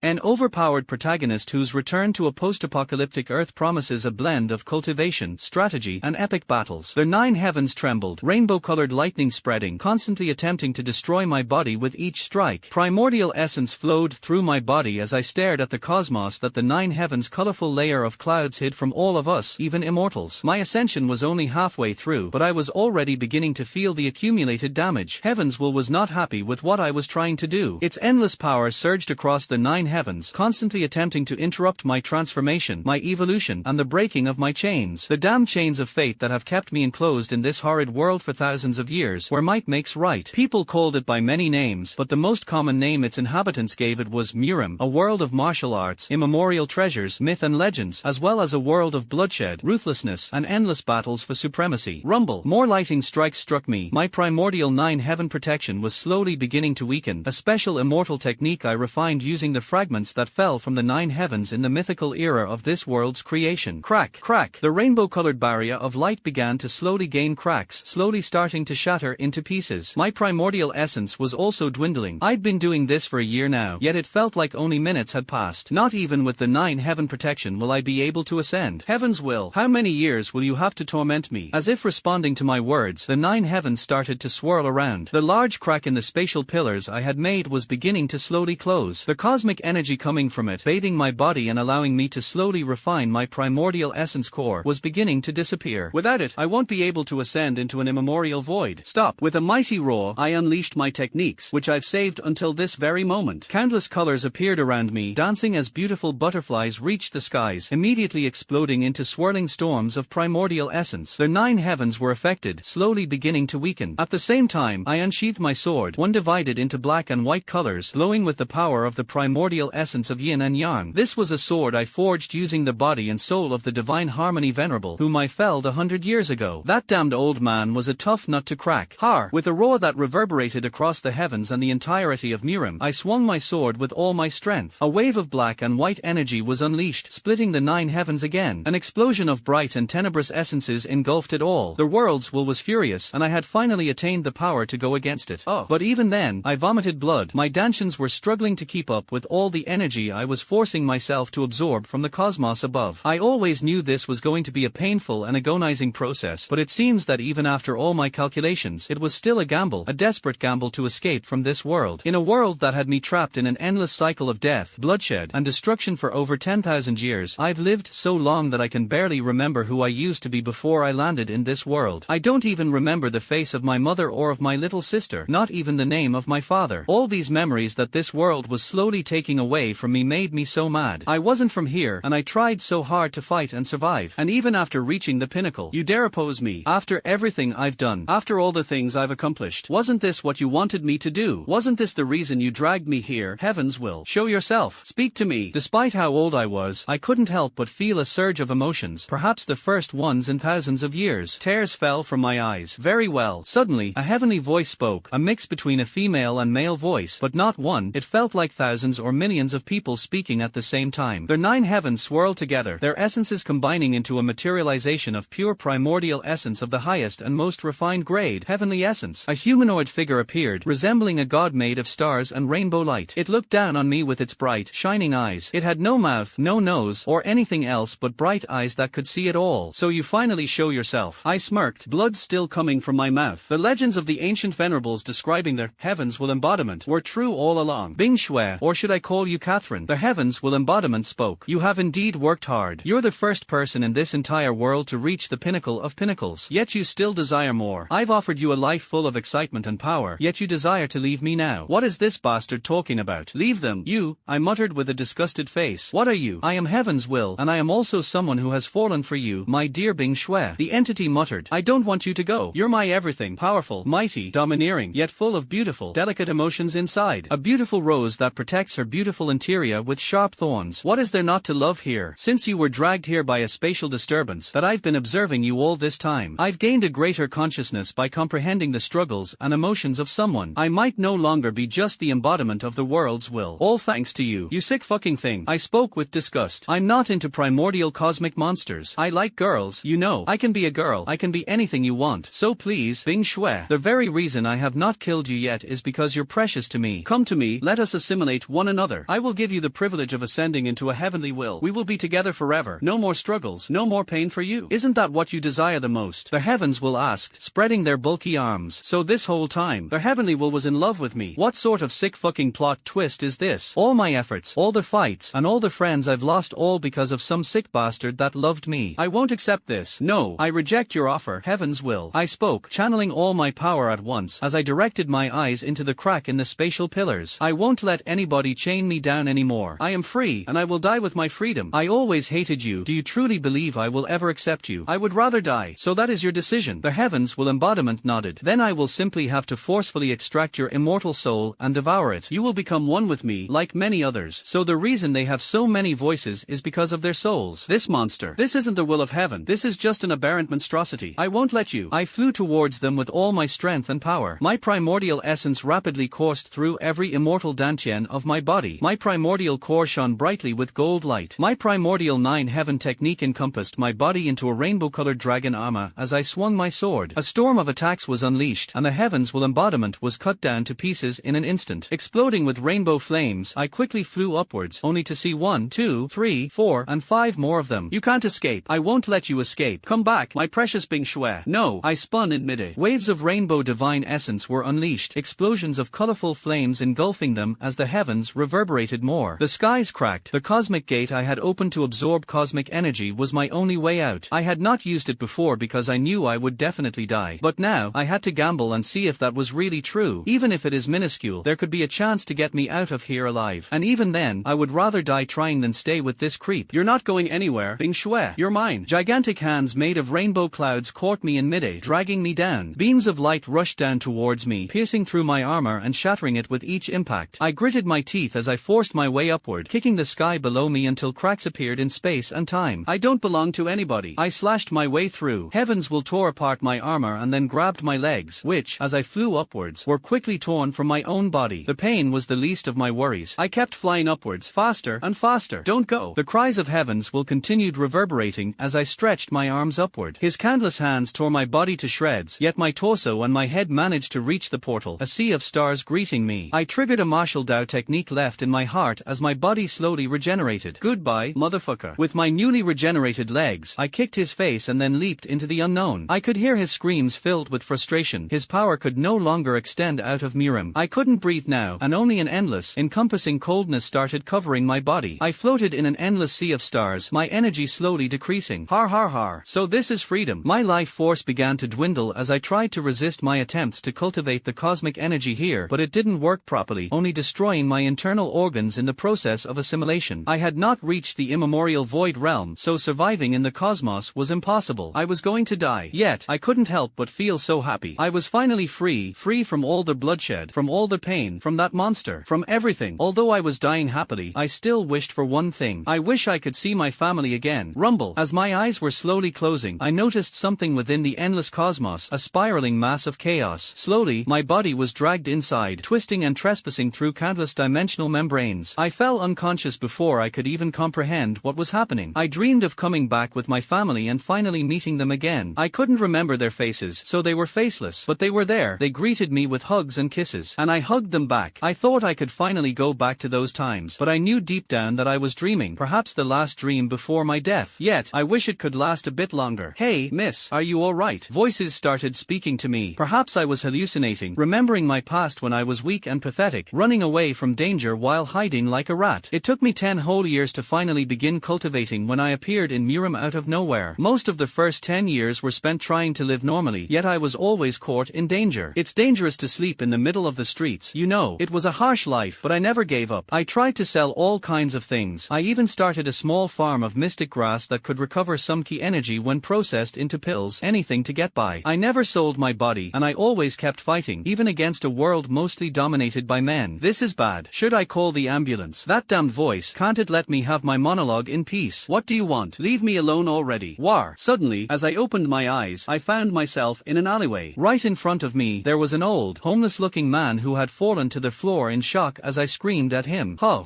An overpowered protagonist whose return to a post-apocalyptic Earth promises a blend of cultivation, strategy, and epic battles. The 9 heavens trembled, rainbow-colored lightning spreading, constantly attempting to destroy my body with each strike. Primordial essence flowed through my body as I stared at the cosmos that the 9 heavens' colorful layer of clouds hid from all of us, even immortals. My ascension was only halfway through, but I was already beginning to feel the accumulated damage. Heaven's will was not happy with what I was trying to do. Its endless power surged across the 9 heavens, constantly attempting to interrupt my transformation, my evolution, and the breaking of my chains. The damned chains of fate that have kept me enclosed in this horrid world for thousands of years, where might makes right. People called it by many names, but the most common name its inhabitants gave it was Murim, a world of martial arts, immemorial treasures, myth and legends, as well as a world of bloodshed, ruthlessness, and endless battles for supremacy. Rumble. More lightning strikes struck me. My primordial 9 heaven protection was slowly beginning to weaken, a special immortal technique I refined using the fragments that fell from the 9 heavens in the mythical era of this world's creation. Crack, crack. The rainbow-colored barrier of light began to slowly gain cracks, slowly starting to shatter into pieces. My primordial essence was also dwindling. I'd been doing this for a year now, yet it felt like only minutes had passed. Not even with the 9 heaven protection will I be able to ascend. Heaven's will. How many years will you have to torment me? As if responding to my words, the 9 heavens started to swirl around. The large crack in the spatial pillars I had made was beginning to slowly close. The cosmic energy coming from it, bathing my body and allowing me to slowly refine my primordial essence core, was beginning to disappear. Without it, I won't be able to ascend into an immemorial void. Stop. With a mighty roar, I unleashed my techniques, which I've saved until this very moment. Countless colors appeared around me, dancing as beautiful butterflies reached the skies, immediately exploding into swirling storms of primordial essence. The 9 heavens were affected, slowly beginning to weaken. At the same time, I unsheathed my sword, one divided into black and white colors, glowing with the power of the primordial essence of yin and yang. This was a sword I forged using the body and soul of the divine harmony venerable, whom I felled 100 years ago. That damned old man was a tough nut to crack. Har! With a roar that reverberated across the heavens and the entirety of Murim, I swung my sword with all my strength. A wave of black and white energy was unleashed, splitting the 9 heavens again. An explosion of bright and tenebrous essences engulfed it all. The world's will was furious, and I had finally attained the power to go against it. But even then, I vomited blood. My dantians were struggling to keep up with all the energy I was forcing myself to absorb from the cosmos above. I always knew this was going to be a painful and agonizing process, but it seems that even after all my calculations, it was still a gamble, a desperate gamble to escape from this world. In a world that had me trapped in an endless cycle of death, bloodshed, and destruction for over 10,000 years, I've lived so long that I can barely remember who I used to be before I landed in this world. I don't even remember the face of my mother or of my little sister, not even the name of my father. All these memories that this world was slowly taking away from me made me so mad. I wasn't from here, and I tried so hard to fight and survive. And even after reaching the pinnacle, you dare oppose me. After everything I've done, after all the things I've accomplished, wasn't this what you wanted me to do? Wasn't this the reason you dragged me here? Heaven's will. Show yourself. Speak to me. Despite how old I was, I couldn't help but feel a surge of emotions, perhaps the first ones in thousands of years. Tears fell from my eyes. Very well. Suddenly, a heavenly voice spoke, a mix between a female and male voice, but not one. It felt like thousands or millions of people speaking at the same time. Their 9 heavens swirled together, their essences combining into a materialization of pure primordial essence of the highest and most refined grade, heavenly essence. A humanoid figure appeared, resembling a god made of stars and rainbow light. It looked down on me with its bright, shining eyes. It had no mouth, no nose, or anything else but bright eyes that could see it all. So you finally show yourself. I smirked, blood still coming from my mouth. The legends of the ancient venerables describing their heavens will embodiment were true all along. Bing Shui, or should I call you Catherine? The heavens will embodiment spoke. You have indeed worked hard. You're the first person in this entire world to reach the pinnacle of pinnacles. Yet you still desire more. I've offered you a life full of excitement and power, yet you desire to leave me now. What is this bastard talking about? Leave them. You, I muttered with a disgusted face. What are you? I am Heaven's will, and I am also someone who has fallen for you, my dear Bing Shui. The entity muttered. I don't want you to go. You're my everything. Powerful, mighty, domineering, yet full of beautiful, delicate emotions inside. A beautiful rose that protects her beautiful interior with sharp thorns. What is there not to love here? Since you were dragged here by a spatial disturbance that I've been observing you all this time, I've gained a greater consciousness by comprehending the struggles and emotions of someone. I might no longer be just the embodiment of the world's will. All thanks to you. You sick fucking thing. I spoke with disgust. I'm not into primordial cosmic monsters. I like girls. You know, I can be a girl. I can be anything you want. So please, Bing Shui. The very reason I have not killed you yet is because you're precious to me. Come to me, let us assimilate one another. Mother, I will give you the privilege of ascending into a heavenly will. We will be together forever. No more struggles, no more pain for you. Isn't that what you desire the most? The heavens will ask, spreading their bulky arms. So this whole time, the heavenly will was in love with me. What sort of sick fucking plot twist is this? All my efforts, all the fights, and all the friends I've lost, all because of some sick bastard that loved me. I won't accept this. No, I reject your offer. Heavens will. I spoke, channeling all my power at once as I directed my eyes into the crack in the spatial pillars. I won't let anybody chain me down anymore. I am free, and I will die with my freedom. I always hated you. Do you truly believe I will ever accept you? I would rather die. So that is your decision. The heavens will. Embodiment nodded. Then I will simply have to forcefully extract your immortal soul and devour it. You will become one with me, like many others. So the reason they have so many voices is because of their souls. This monster. This isn't the will of heaven. This is just an aberrant monstrosity. I won't let you. I flew towards them with all my strength and power. My primordial essence rapidly coursed through every immortal dantian of my body. My primordial core shone brightly with gold light. My primordial 9-heaven technique encompassed my body into a rainbow-colored dragon armor as I swung my sword. A storm of attacks was unleashed, and the heavens will embodiment was cut down to pieces in an instant. Exploding with rainbow flames, I quickly flew upwards, only to see 1, 2, 3, 4, and 5 more of them. You can't escape. I won't let you escape. Come back, my precious Bing Shui. No, I spun in midair. Waves of rainbow divine essence were unleashed, explosions of colorful flames engulfing them as the heavens reverberated more. The skies cracked. The cosmic gate I had opened to absorb cosmic energy was my only way out. I had not used it before because I knew I would definitely die. But now, I had to gamble and see if that was really true. Even if it is minuscule, there could be a chance to get me out of here alive. And even then, I would rather die trying than stay with this creep. You're not going anywhere, Bing Shui. You're mine. Gigantic hands made of rainbow clouds caught me in midair, dragging me down. Beams of light rushed down towards me, piercing through my armor and shattering it with each impact. I gritted my teeth as I forced my way upward, kicking the sky below me until cracks appeared in space and time. I don't belong to anybody. I slashed my way through. Heavens will tore apart my armor and then grabbed my legs, which, as I flew upwards, were quickly torn from my own body. The pain was the least of my worries. I kept flying upwards, faster and faster. Don't go. The cries of heavens will continued reverberating as I stretched my arms upward. His candless hands tore my body to shreds, yet my torso and my head managed to reach the portal, a sea of stars greeting me. I triggered a martial Dao technique left in my heart as my body slowly regenerated. Goodbye, motherfucker. With my newly regenerated legs, I kicked his face and then leaped into the unknown. I could hear his screams filled with frustration. His power could no longer extend out of Mirim. I couldn't breathe now, and only an endless, encompassing coldness started covering my body. I floated in an endless sea of stars, my energy slowly decreasing. Har har har. So this is freedom. My life force began to dwindle as I tried to resist my attempts to cultivate the cosmic energy here, but it didn't work properly, only destroying my internal organs in the process of assimilation. I had not reached the immemorial void realm, so surviving in the cosmos was impossible. I was going to die. Yet, I couldn't help but feel so happy. I was finally free from all the bloodshed, from all the pain, from that monster, from everything. Although I was dying happily, I still wished for one thing. I wish I could see my family again. Rumble. As my eyes were slowly closing, I noticed something within the endless cosmos, a spiraling mass of chaos. Slowly, my body was dragged inside, twisting and trespassing through countless dimensional membranes. I fell unconscious before I could even comprehend what was happening. I dreamed of coming back with my family and finally meeting them again. I couldn't remember their faces, so they were faceless, but they were there. They greeted me with hugs and kisses, and I hugged them back. I thought I could finally go back to those times, but I knew deep down that I was dreaming, perhaps the last dream before my death. Yet, I wish it could last a bit longer. Hey, miss, are you alright? Voices started speaking to me. Perhaps I was hallucinating, remembering my past when I was weak and pathetic, running away from danger while hiding like a rat. It took me 10 whole years to finally begin cultivating when I appeared in Mirim out of nowhere. Most of the first 10 years were spent trying to live normally, yet I was always caught in danger. It's dangerous to sleep in the middle of the streets, you know. It was a harsh life, but I never gave up. I tried to sell all kinds of things. I even started a small farm of mystic grass that could recover some key energy when processed into pills, anything to get by. I never sold my body, and I always kept fighting, even against a world mostly dominated by men. This is bad. Should I call the ambulance? That damned voice, can't it let me have my monologue in peace? What do you want? Leave me alone already. War. Suddenly, as I opened my eyes, I found myself in an alleyway. Right in front of me, there was an old, homeless-looking man who had fallen to the floor in shock as I screamed at him. Huh.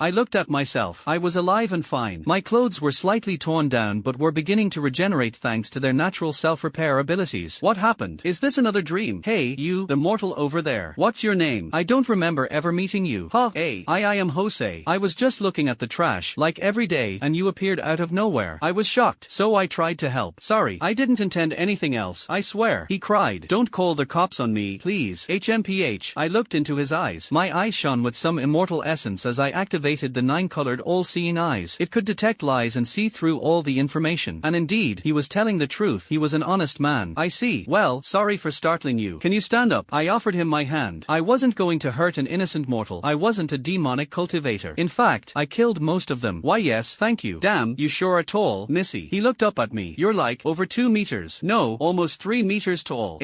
I looked at myself. I was alive and fine. My clothes were slightly torn down but were beginning to regenerate thanks to their natural self-repair abilities. What happened? Is this another dream? Hey, you, the mortal over there. What's your name? I don't remember ever meeting you. Huh. Hey, I am Jose. I was just looking at the trash, like every day, and you appeared out of nowhere. I was shocked, so I tried to help. Sorry, I didn't intend anything else, I swear. He cried. Don't call the cops on me, please. HMPH. I looked into his eyes. My eyes shone with some immortal essence as I activated the 9-colored all-seeing eyes. It could detect lies and see through all the information. And indeed, he was telling the truth. He was an honest man. I see. Well, sorry for startling you. Can you stand up? I offered him my hand. I wasn't going to hurt an innocent mortal. I wasn't a demonic cultivator. In fact, I killed most of them. Why yes, thank you. Damn, you sure are tall, missy. He looked up at me. You're like, over 2 meters. No, almost 3 meters tall.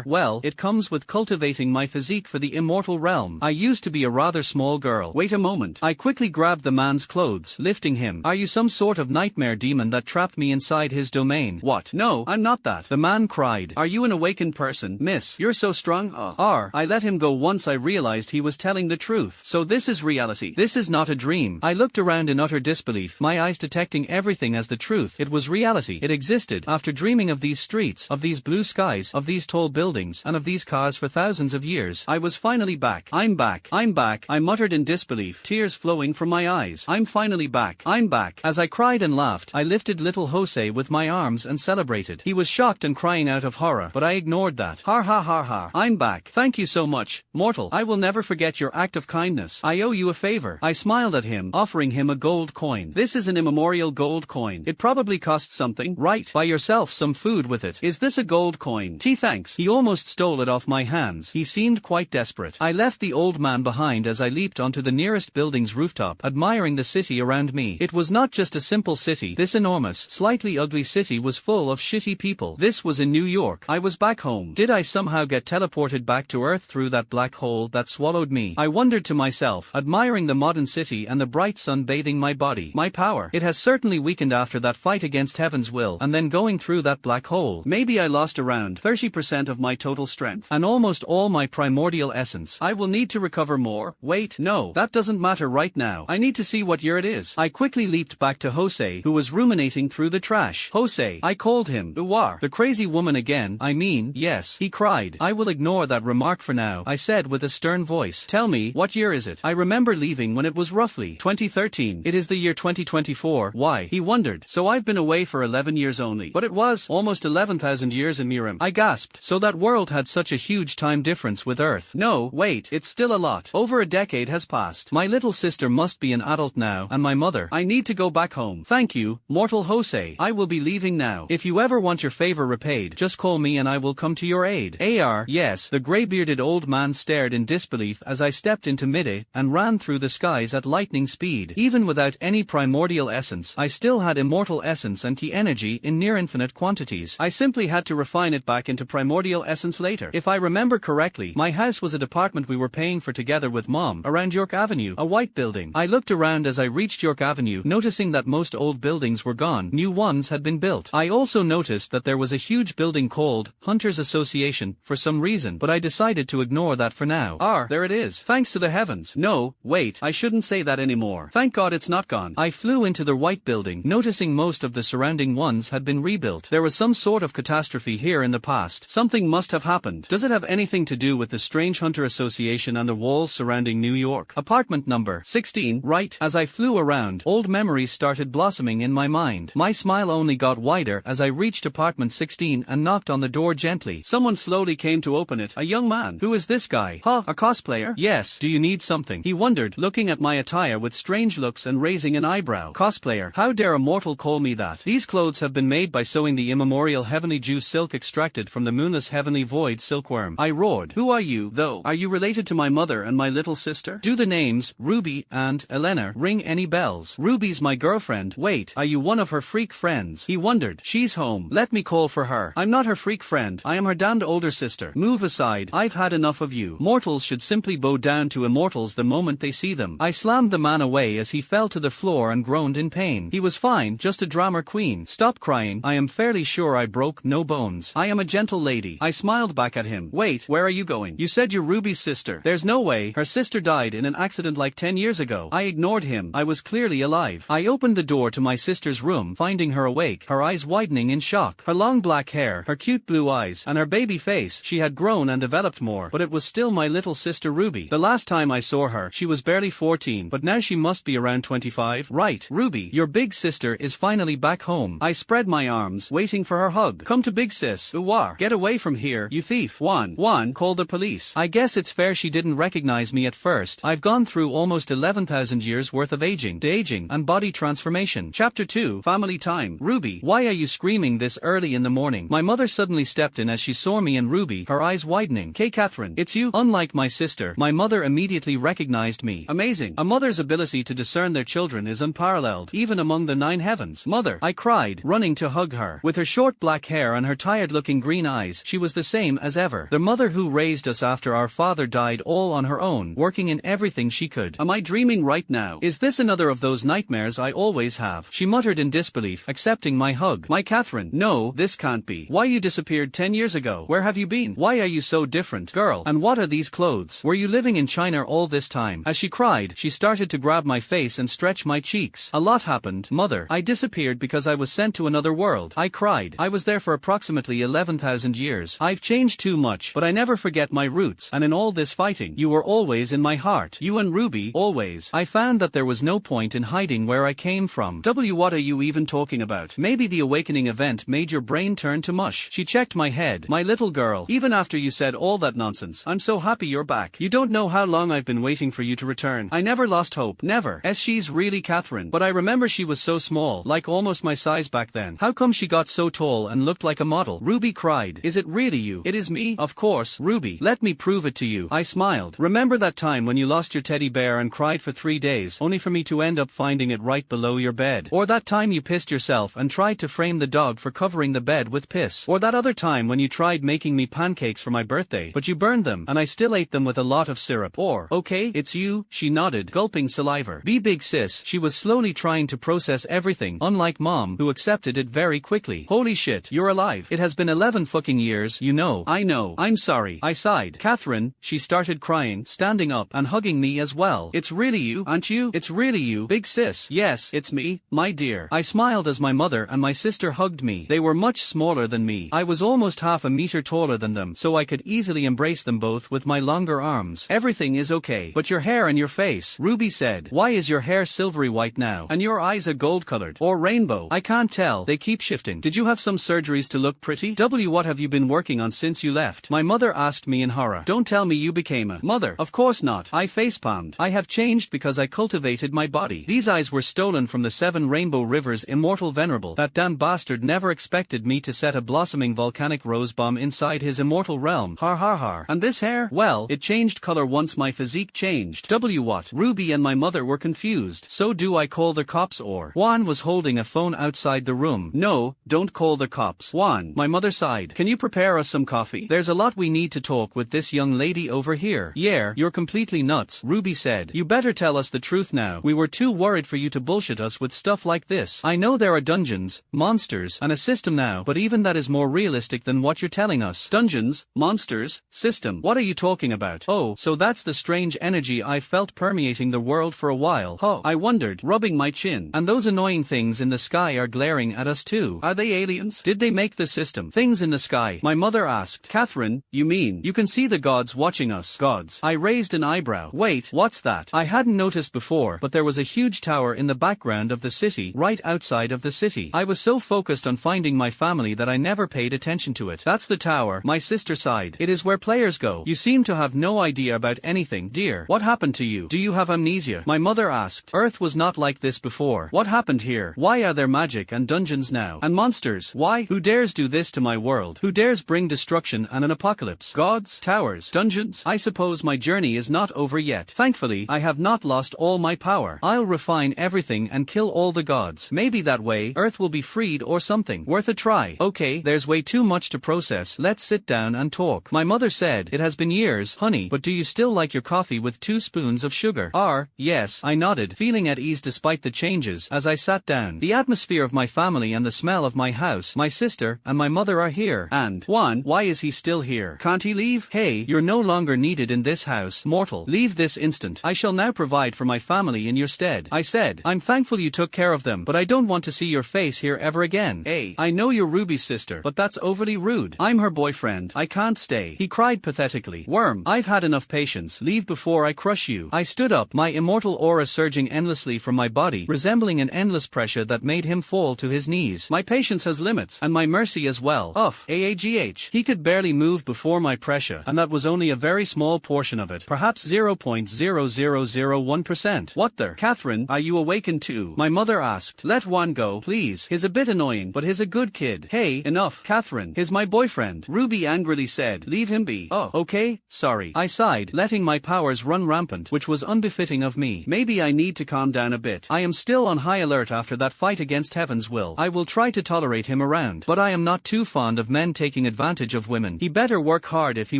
Well, it comes with cultivating my physique for the immortal realm. I used to be a rather small girl. Wait a moment. I quickly grabbed the man's clothes, lifting him. Are you some sort of nightmare demon that trapped me inside his domain? What? No, I'm not that. The man cried. Are you an awakened person, miss? You're so strong. I let him go once I realized he was telling the truth. So this is reality. This is not a dream. I looked around in utter disbelief, my eyes detecting everything as the truth. It was reality. It existed. After dreaming of these streets, of these blue skies, of these tall buildings, and of these cars for thousands of years, I was finally back. I'm back. I'm back. I muttered in disbelief, tears flowing from my eyes. I'm finally back. I'm back. As I cried and laughed, I lifted little Jose with my arms and celebrated. He was shocked and crying out of horror, but I ignored that. Ha ha ha ha. I'm back. Thank you so much, mortal. I will never forget your act of kindness. I owe you a favor. I smiled at him, offering him a gold coin. This is an immemorial gold coin. It probably costs something, right? Buy yourself some food with it. Is this a gold coin? Thanks. He almost stole it off my hands. He seemed quite desperate. I left the old man behind as I leaped onto the nearest building's rooftop, admiring the city around me. It was not just a simple city. This enormous, slightly ugly city was full of shitty people. This was in New York. I was back home. Did I somehow get teleported back to Earth through that black hole that swallowed me? I wondered to myself, admiring the modern city and the bright sun bathing my body. My power. It has certainly weakened after that fight against Heaven's will and then going through that black hole. Maybe I lost around 30% of my total strength and almost all my primordial essence. I will need to recover more. Wait, no, that doesn't matter right now. I need to see what year it is. I quickly leaped back to Jose, who was ruminating through the trash. Jose, I called him. Uwar. The crazy woman again. I mean, yes. He cried. I will ignore that remark for now, I said with a stern voice. Tell me, what year is it? I remember leaving when it was roughly 2013. It is the year 2024. Why? He wondered. So I've been away for 11 years only. But it was almost 11,000 years in Miram. I gasped. So that world had such a huge time difference with Earth. No, wait, it's still a lot. Over a decade has passed. My little sister must be an adult now, and my mother. I need to go back home. Thank you, mortal Jose. I will be leaving now. If you ever want your favor repaid, just call me and I will come to your aid. Yes. The grey-bearded old man stared in disbelief as I stepped into mid-air and ran through the skies at lightning speed. Even without any primordial essence, I still had immortal essence and ki energy in near-infinite quantities. I simply had to refine it back into primordial essence later. If I remember correctly, my house was a department we were paying for together with Mom, around York Avenue, a white building. I looked around as I reached York Avenue, noticing that most old buildings were gone. New ones had been built. I also noticed that there was a huge building called Hunters Association for some reason, but I decided to ignore that for now. There it is. Thanks to the heavens. No, wait, I shouldn't say that anymore. Thank God it's not gone. I flew into the white building, noticing most of the surrounding ones had been rebuilt. There was some sort of catastrophe here in the past. Something must have happened. Does it have anything to do with the strange Hunter Association and the walls surrounding New York? Apartment number 16, right? As I flew around, old memories started blossoming in my mind. My smile only got wider as I reached apartment 16 and knocked on the door gently. Someone slowly came to open it. A young man. Who is this guy? A cosplayer? Yes. Do you need something? He wondered, looking at my attire with strange looks and raising an eyebrow. Cosplayer? How dare a mortal call me that? These clothes have been made by sewing the immemorial heavenly dew silk extracted from the moonless heavenly void silkworm. I roared. Who are you, though? Are you related to my mother and my little sister? Do the names, Ruby and Elena, ring any bells? Ruby's my girlfriend. Wait, are you one of her freak friends? He wondered. She's home. Let me call for her. I'm not her freak friend. I am her damned older sister. Move aside. I've had enough of you. Mortals should simply bow down to immortals the moment they see them. I slammed the man away as he fell to the floor and groaned in pain. He was fine, just a drama queen. Stop crying. I am fairly sure I broke no bones. I am a gentle lady. I smiled back at him. Wait, where are you going? You said you're Ruby's sister. There's no way. Her sister died in an accident like 10 years ago. I ignored him. I was clearly alive. I opened the door to my sister's room, finding her awake, her eyes widening in shock. Her long black hair, her cute blue eyes, and her baby face. She had grown and developed more, but it was still my little sister Ruby. The last time time I saw her, she was barely 14, but now she must be around 25, right? Ruby, your big sister is finally back home. I spread my arms, waiting for her hug. Come to big sis. Uwar. Get away from here, you thief. Juan, call the police. I guess it's fair she didn't recognize me at first. I've gone through almost 11,000 years worth of aging, de-aging, and body transformation. Chapter 2, Family Time. Ruby, why are you screaming this early in the morning? My mother suddenly stepped in as she saw me and Ruby, her eyes widening. Catherine, it's you? Unlike my sister, my mother immediately recognized me. Amazing. A mother's ability to discern their children is unparalleled, even among the 9 heavens. Mother, I cried, running to hug her. With her short black hair and her tired-looking green eyes, she was the same as ever. The mother who raised us after our father died all on her own, working in everything she could. Am I dreaming right now? Is this another of those nightmares I always have? She muttered in disbelief, accepting my hug. My Catherine, no, this can't be. Why you disappeared 10 years ago? Where have you been? Why are you so different? Girl, and what are these clothes? Were you living in China all this time? As she cried, she started to grab my face and stretch my cheeks. A lot happened, mother. I disappeared because I was sent to another world. I cried. I was there for approximately 11,000 years. I've changed too much, but I never forget my roots, and in all this fighting, you were always in my heart. You and Ruby, always. I found that there was no point in hiding where I came from. What are you even talking about? Maybe the awakening event made your brain turn to mush. She checked my head. My little girl, even after you said all that nonsense, I'm so happy you're back. You don't know how long I've been waiting for you to return. I never lost hope. Never. She's really Catherine. But I remember she was so small, like almost my size back then. How come she got so tall and looked like a model? Ruby cried. Is it really you? It is me? Of course, Ruby. Let me prove it to you. I smiled. Remember that time when you lost your teddy bear and cried for 3 days, only for me to end up finding it right below your bed? Or that time you pissed yourself and tried to frame the dog for covering the bed with piss? Or that other time when you tried making me pancakes for my birthday, but you burned them, and I still ate them with a lot of syrup? Or, okay, it's you, she nodded, gulping saliva. Be big sis. She was slowly trying to process everything, unlike mom, who accepted it very quickly. Holy shit, you're alive. It has been 11 fucking years, you know. I know. I'm sorry. I sighed. Catherine, she started crying, standing up and hugging me as well. It's really you, aren't you? It's really you, big sis. Yes, it's me, my dear. I smiled as my mother and my sister hugged me. They were much smaller than me. I was almost half a meter taller than them, so I could easily embrace them both with my longer arms. Everything is okay. But your hair and your face, Ruby said. Why is your hair silvery white now? And your eyes are gold colored? Or rainbow? I can't tell. They keep shifting. Did you have some surgeries to look pretty? What have you been working on since you left? My mother asked me in horror. Don't tell me you became a mother. Of course not. I facepalmed. I have changed because I cultivated my body. These eyes were stolen from the 7 rainbow rivers, immortal venerable. That damn bastard never expected me to set a blossoming volcanic rose bomb inside his immortal realm. Har har har. And this hair? Well, it changed color once my physique changed. What? Ruby and my mother were confused. So do I call the cops or? Juan was holding a phone outside the room. No, don't call the cops. Juan, my mother sighed. Can you prepare us some coffee? There's a lot we need to talk with this young lady over here. Yeah, you're completely nuts, Ruby said. You better tell us the truth now. We were too worried for you to bullshit us with stuff like this. I know there are dungeons, monsters, and a system now, but even that is more realistic than what you're telling us. Dungeons, monsters, system. What are you talking about? Oh, so that's the strange energy I felt permeating the world for a while. Huh, I wondered, rubbing my chin. And those annoying things in the sky are glaring at us too. Are they aliens? Did they make the system? Things in the sky, my mother asked. Catherine, you mean you can see the gods watching us? Gods? I raised an eyebrow. Wait, what's that? I hadn't noticed before, but there was a huge tower in the background of the city, right outside of the city. I was so focused on finding my family that I never paid attention to it. That's the tower, my sister sighed. It is where players go. You seem to have no idea about anything, dear. What happened to you? Do you have amnesia? My mother asked. Earth was not like this before. What happened here? Why are there magic and dungeons now? And monsters? Why? Who dares do this to my world? Who dares bring destruction and an apocalypse? Gods? Towers? Dungeons? I suppose my journey is not over yet. Thankfully, I have not lost all my power. I'll refine everything and kill all the gods. Maybe that way, Earth will be freed or something. Worth a try. Okay, there's way too much to process. Let's sit down and talk. My mother said, it has been years, honey, but do you still like your coffee with 2 spoons of sugar? Yes, I nodded, feeling at ease despite the changes as I sat down. The atmosphere of my family and the smell of my house, my sister, and my mother are here. And, Juan, why is he still here? Can't he leave? Hey, you're no longer needed in this house, mortal. Leave this instant. I shall now provide for my family in your stead. I said, I'm thankful you took care of them, but I don't want to see your face here ever again. Hey, I know you're Ruby's sister, but that's overly rude. I'm her boyfriend. I can't stay. He cried pathetically. Worm, I've had enough patience. Leave leave before I crush you. I stood up, my immortal aura surging endlessly from my body, resembling an endless pressure that made him fall to his knees. My patience has limits, and my mercy as well. Uff, AAGH. He could barely move before my pressure, and that was only a very small portion of it, perhaps 0.0001%. What the? Catherine, are you awakened too? My mother asked. Let Juan go, please. He's a bit annoying, but he's a good kid. Hey, enough, Catherine. He's my boyfriend. Ruby angrily said. Leave him be. Oh, okay, sorry. I sighed, letting my powers run rampant, which was unbefitting of me. Maybe I need to calm down a bit. I am still on high alert after that fight against Heaven's will. I will try to tolerate him around, but I am not too fond of men taking advantage of women. He better work hard if he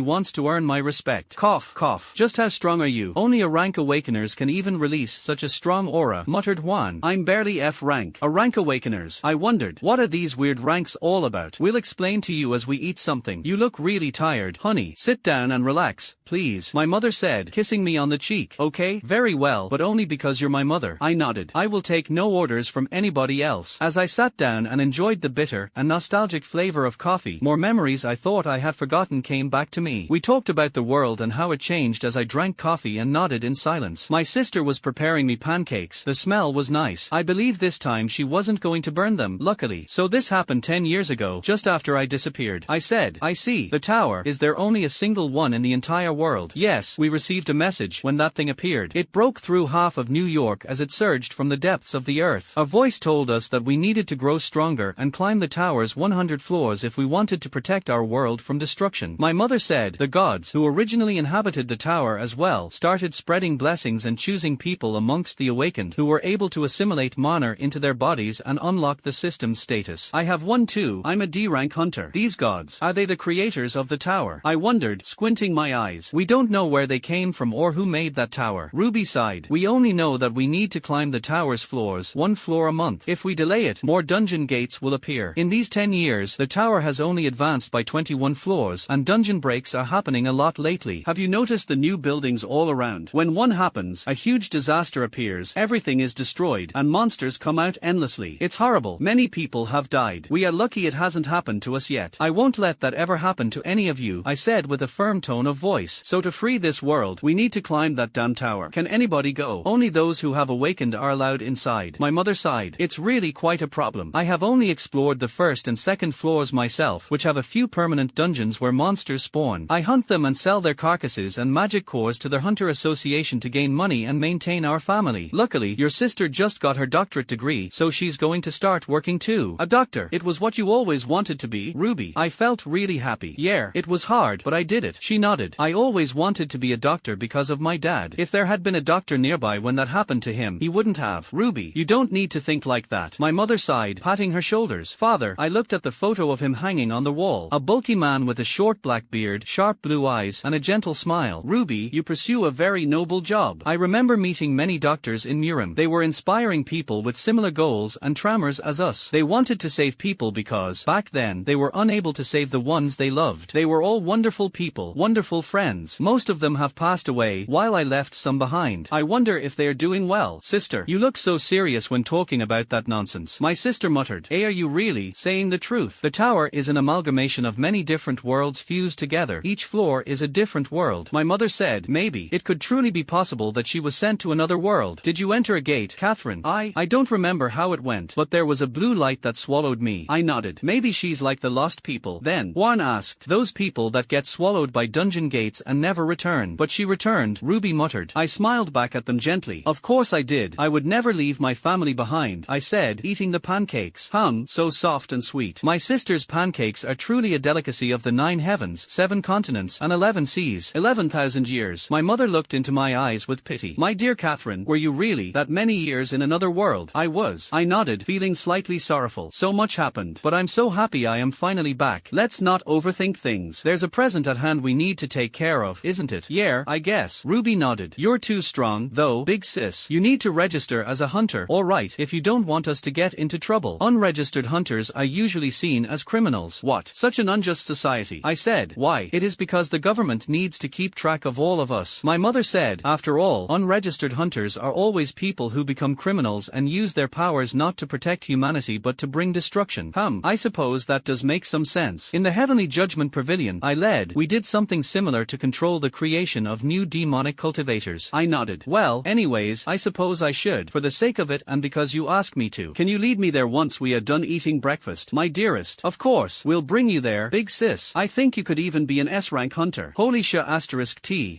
wants to earn my respect. Cough, cough. Just how strong are you? Only a rank awakeners can even release such a strong aura, muttered Juan. I'm barely F rank. A rank awakeners. I wondered, what are these weird ranks all about? We'll explain to you as we eat something. You look really tired. Honey, sit down and relax, please, my mother said, kissing me on the cheek. Okay, very well, but only because you're my mother. I nodded. I will take no orders from anybody else. As I sat down and enjoyed the bitter and nostalgic flavor of coffee, more memories I thought I had forgotten came back to me. We talked about the world and how it changed as I drank coffee and nodded in silence. My sister was preparing me pancakes. The smell was nice. I believe this time she wasn't going to burn them, luckily. So this happened 10 years ago, just after I disappeared. I said, I see. The tower. Is there only a single one in the entire world? Yes, we received a message when that thing appeared. It broke through half of New York as it surged from the depths of the earth. A voice told us that we needed to grow stronger and climb the tower's 100 floors if we wanted to protect our world from destruction. My mother said, the gods, who originally inhabited the tower as well, started spreading blessings and choosing people amongst the awakened who were able to assimilate mana into their bodies and unlock the system's status. I have one too. I'm a D-rank hunter. These gods, are they the creators of the tower? I wondered, squinting my eyes. We don't know where they came from or who made that tower. Ruby sighed. We only know that we need to climb the tower's floors, one floor a month. If we delay it, more dungeon gates will appear. In these 10 years, the tower has only advanced by 21 floors, and dungeon breaks are happening a lot lately. Have you noticed the new buildings all around? When one happens, a huge disaster appears, everything is destroyed, and monsters come out endlessly. It's horrible. Many people have died. We are lucky it hasn't happened to us yet. I won't let that ever happen to any of you, I said with a firm tone of voice. So to free this world, we need to climb that damn tower. Can anybody go? Only those who have awakened are allowed inside. My mother sighed. It's really quite a problem. I have only explored the first and second floors myself, which have a few permanent dungeons where monsters spawn. I hunt them and sell their carcasses and magic cores to their hunter association to gain money and maintain our family. Luckily, your sister just got her doctorate degree, so she's going to start working too. A doctor. It was what you always wanted to be, Ruby. I felt really happy. Yeah, it was hard, but I did it. She nodded. I always wanted to be a doctor because of my dad. If there had been a doctor nearby when that happened to him, he wouldn't have. Ruby, you don't need to think like that. My mother sighed, patting her shoulders. Father, I looked at the photo of him hanging on the wall. A bulky man with a short black beard, sharp blue eyes, and a gentle smile. Ruby, you pursue a very noble job. I remember meeting many doctors in Murim. They were inspiring people with similar goals and tremors as us. They wanted to save people because, back then, they were unable to save the ones they loved. They were all wonderful people, wonderful friends. Most of them have passed away, while I left some behind. I wonder if they are doing well. Sister, you look so serious when talking about that nonsense. My sister muttered. Are you really saying the truth? The tower is an amalgamation of many different worlds fused together. Each floor is a different world. My mother said, maybe it could truly be possible that she was sent to another world. Did you enter a gate, Catherine? I don't remember how it went, but there was a blue light that swallowed me. I nodded. Maybe she's like the lost people. Then, Juan asked, those people that get swallowed by dungeon gates and never return. But she returned, Ruby muttered. I smiled back at them gently. Of course I did. I would never leave my family behind, I said, eating the pancakes. So soft and sweet. My sister's pancakes are truly a delicacy of the 9 heavens, 7 continents, and 11 seas. 11,000 years. My mother looked into my eyes with pity. My dear Catherine, were you really that many years in another world? I was. I nodded, feeling slightly sorrowful. So much happened. But I'm so happy I am finally back. Let's not overthink things. There's a present at hand we need to take care of, isn't it? Yeah, I guess. Ruby nodded. You're too strong, though, big sis. You need to register as a hunter. Alright, if you don't want us to get into trouble. Unregistered hunters are usually seen as criminals. What? Such an unjust society. I said. Why? It is because the government needs to keep track of all of us. My mother said. After all, unregistered hunters are always people who become criminals and use their powers not to protect humanity but to bring destruction. I suppose that does make some sense. In the Heavenly Judgment Pavilion I led, we did something similar to control the creation creation of new demonic cultivators. I nodded. Well, anyways, I suppose I should, for the sake of it and because you asked me to. Can you lead me there once we are done eating breakfast? My dearest. Of course, we'll bring you there, big sis. I think you could even be an S-rank hunter. Holy sh**.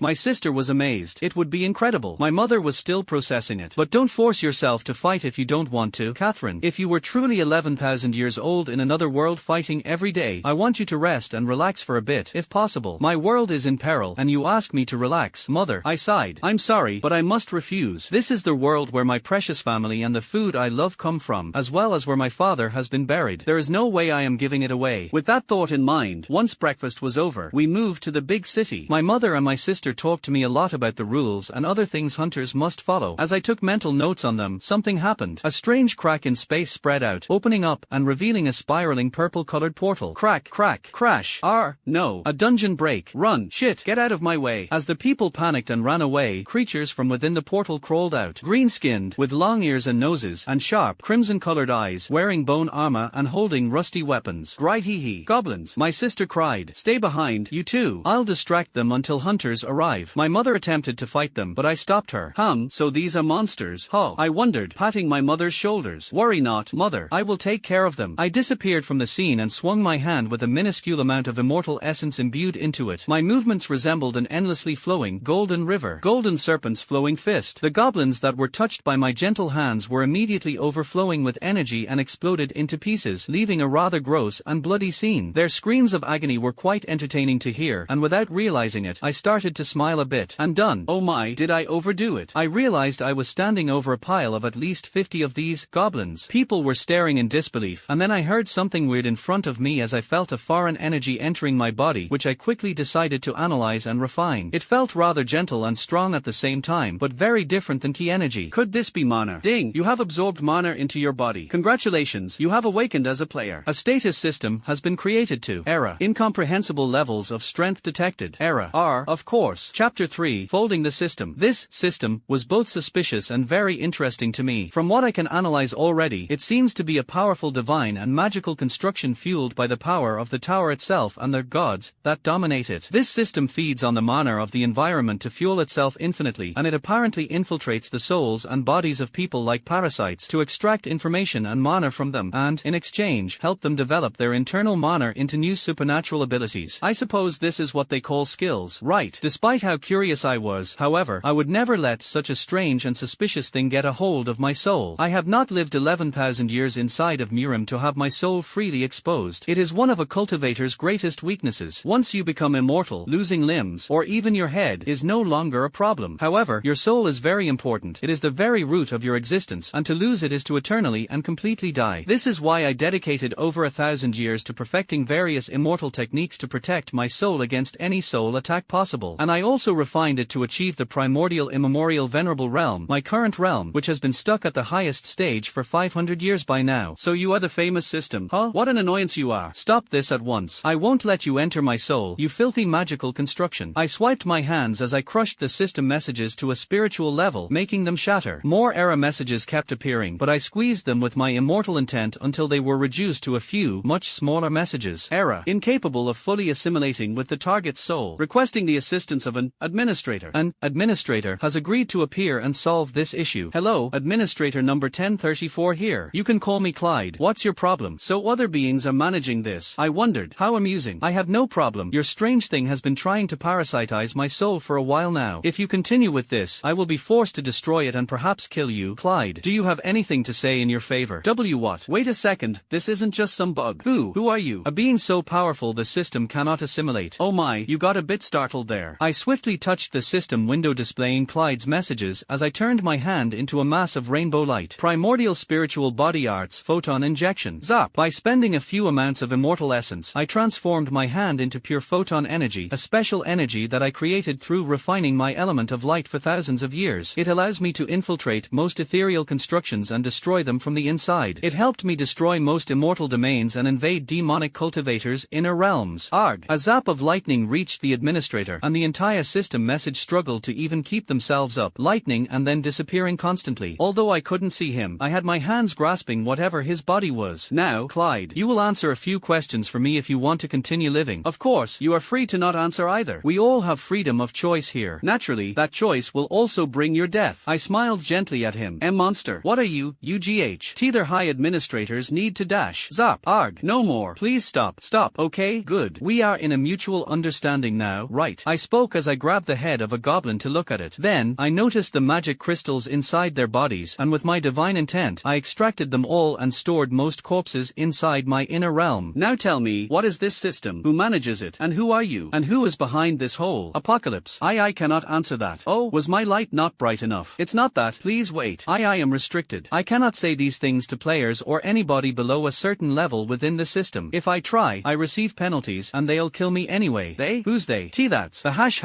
My sister was amazed. It would be incredible. My mother was still processing it. But don't force yourself to fight if you don't want to. Catherine, if you were truly 11,000 years old in another world fighting every day, I want you to rest and relax for a bit, if possible. My world is in peril, and you ask me to relax. Mother, I sighed. I'm sorry, but I must refuse. This is the world where my precious family and the food I love come from, as well as where my father has been buried. There is no way I am giving it away. With that thought in mind, once breakfast was over, we moved to the big city. My mother and my sister talked to me a lot about the rules and other things hunters must follow. As I took mental notes on them, something happened. A strange crack in space spread out, opening up and revealing a spiraling purple-colored portal. Crack, crack, crash. No. A dungeon break. Run. Shit. Get out of my way. As the people panicked and ran away, creatures from within the portal crawled out. Green-skinned, with long ears and noses, and sharp, crimson-colored eyes, wearing bone armor and holding rusty weapons. Gry-hee-hee. Goblins. My sister cried. Stay behind, you two. I'll distract them until hunters arrive. My mother attempted to fight them, but I stopped her. So these are monsters. I wondered, patting my mother's shoulders. Worry not, mother. I will take care of them. I disappeared from the scene and swung my hand with a minuscule amount of immortal essence imbued into it. My movements resembled an endlessly flowing, golden river. Golden serpents flowing fist. The goblins that were touched by my gentle hands were immediately overflowing with energy and exploded into pieces, leaving a rather gross and bloody scene. Their screams of agony were quite entertaining to hear, and without realizing it, I started to smile a bit. And done. Oh my, did I overdo it? I realized I was standing over a pile of at least 50 of these goblins. People were staring in disbelief, and then I heard something weird in front of me as I felt a foreign energy entering my body, which I quickly decided to analyze and refine. It felt rather gentle and strong at the same time, but very different than ki energy. Could this be mana? Ding! You have absorbed mana into your body. Congratulations, you have awakened as a player. A status system has been created to error. Incomprehensible levels of strength detected. Error. Of course. Chapter 3, Folding the System. This system was both suspicious and very interesting to me. From what I can analyze already, it seems to be a powerful divine and magical construction fueled by the power of the tower itself and the gods that dominate it. This system feeds on the mana of the environment to fuel itself infinitely, and it apparently infiltrates the souls and bodies of people like parasites to extract information and mana from them and, in exchange, help them develop their internal mana into new supernatural abilities. I suppose this is what they call skills, right? Despite how curious I was, however, I would never let such a strange and suspicious thing get a hold of my soul. I have not lived 11,000 years inside of Murim to have my soul freely exposed. It is one of a cultivator's greatest weaknesses. Once you become immortal, losing limbs, or even your head, is no longer a problem. However, your soul is very important. It is the very root of your existence, and to lose it is to eternally and completely die. This is why I dedicated over 1,000 years to perfecting various immortal techniques to protect my soul against any soul attack possible. And I also refined it to achieve the primordial immemorial venerable realm, my current realm, which has been stuck at the highest stage for 500 years by now. So you are the famous system, huh? What an annoyance you are. Stop this at once. I won't let you enter my soul, you filthy magical construction. I swiped my hands as I crushed the system messages to a spiritual level, making them shatter. More error messages kept appearing, but I squeezed them with my immortal intent until they were reduced to a few, much smaller messages. Error. Incapable of fully assimilating with the target's soul. Requesting the assistance of an administrator. An administrator has agreed to appear and solve this issue. Hello, administrator number 1034 here. You can call me Clyde. What's your problem? So other beings are managing this. I wondered. How amusing. I have no problem. Your strange thing has been trying to parasitize my soul for a while now. If you continue with this, I will be forced to destroy it and perhaps kill you. Clyde, do you have anything to say in your favor? What? Wait a second, this isn't just some bug. Who are you? A being so powerful the system cannot assimilate. Oh my, you got a bit startled there. I swiftly touched the system window displaying Clyde's messages as I turned my hand into a mass of rainbow light. Primordial spiritual body arts, photon injection. Zap! By spending a few amounts of immortal essence, I transformed my hand into pure photon energy, a special energy that I created through refining my element of light for thousands of years. It allows me to infiltrate most ethereal constructions and destroy them from the inside. It helped me destroy most immortal domains and invade demonic cultivators' inner realms. Arg! A zap of lightning reached the administrator, and the entire system message struggled to even keep themselves up, lightning and then disappearing constantly. Although I couldn't see him, I had my hands grasping whatever his body was. Now, Clyde, you will answer a few questions for me if you want to continue living. Of course, you are free to not answer either. We all have freedom of choice here. Naturally, that choice will also bring your death. I smiled gently at him. Monster. What are you, UGH? Tether High administrators need to dash. Zop. Arg. No more. Please stop. Stop. Okay, good. We are in a mutual understanding now, right? I spoke as I grabbed the head of a goblin to look at it. Then, I noticed the magic crystals inside their bodies, and with my divine intent, I extracted them all and stored most corpses inside my inner realm. Now tell me, what is this system? Who manages it? And who are you? And who is behind this whole apocalypse? I cannot answer that. Oh, was my light not bright enough? It's not that. Please wait. I am restricted. I cannot say these things to players or anybody below a certain level within the system. If I try, I receive penalties and they'll kill me anyway. They? Who's they? That's the hash.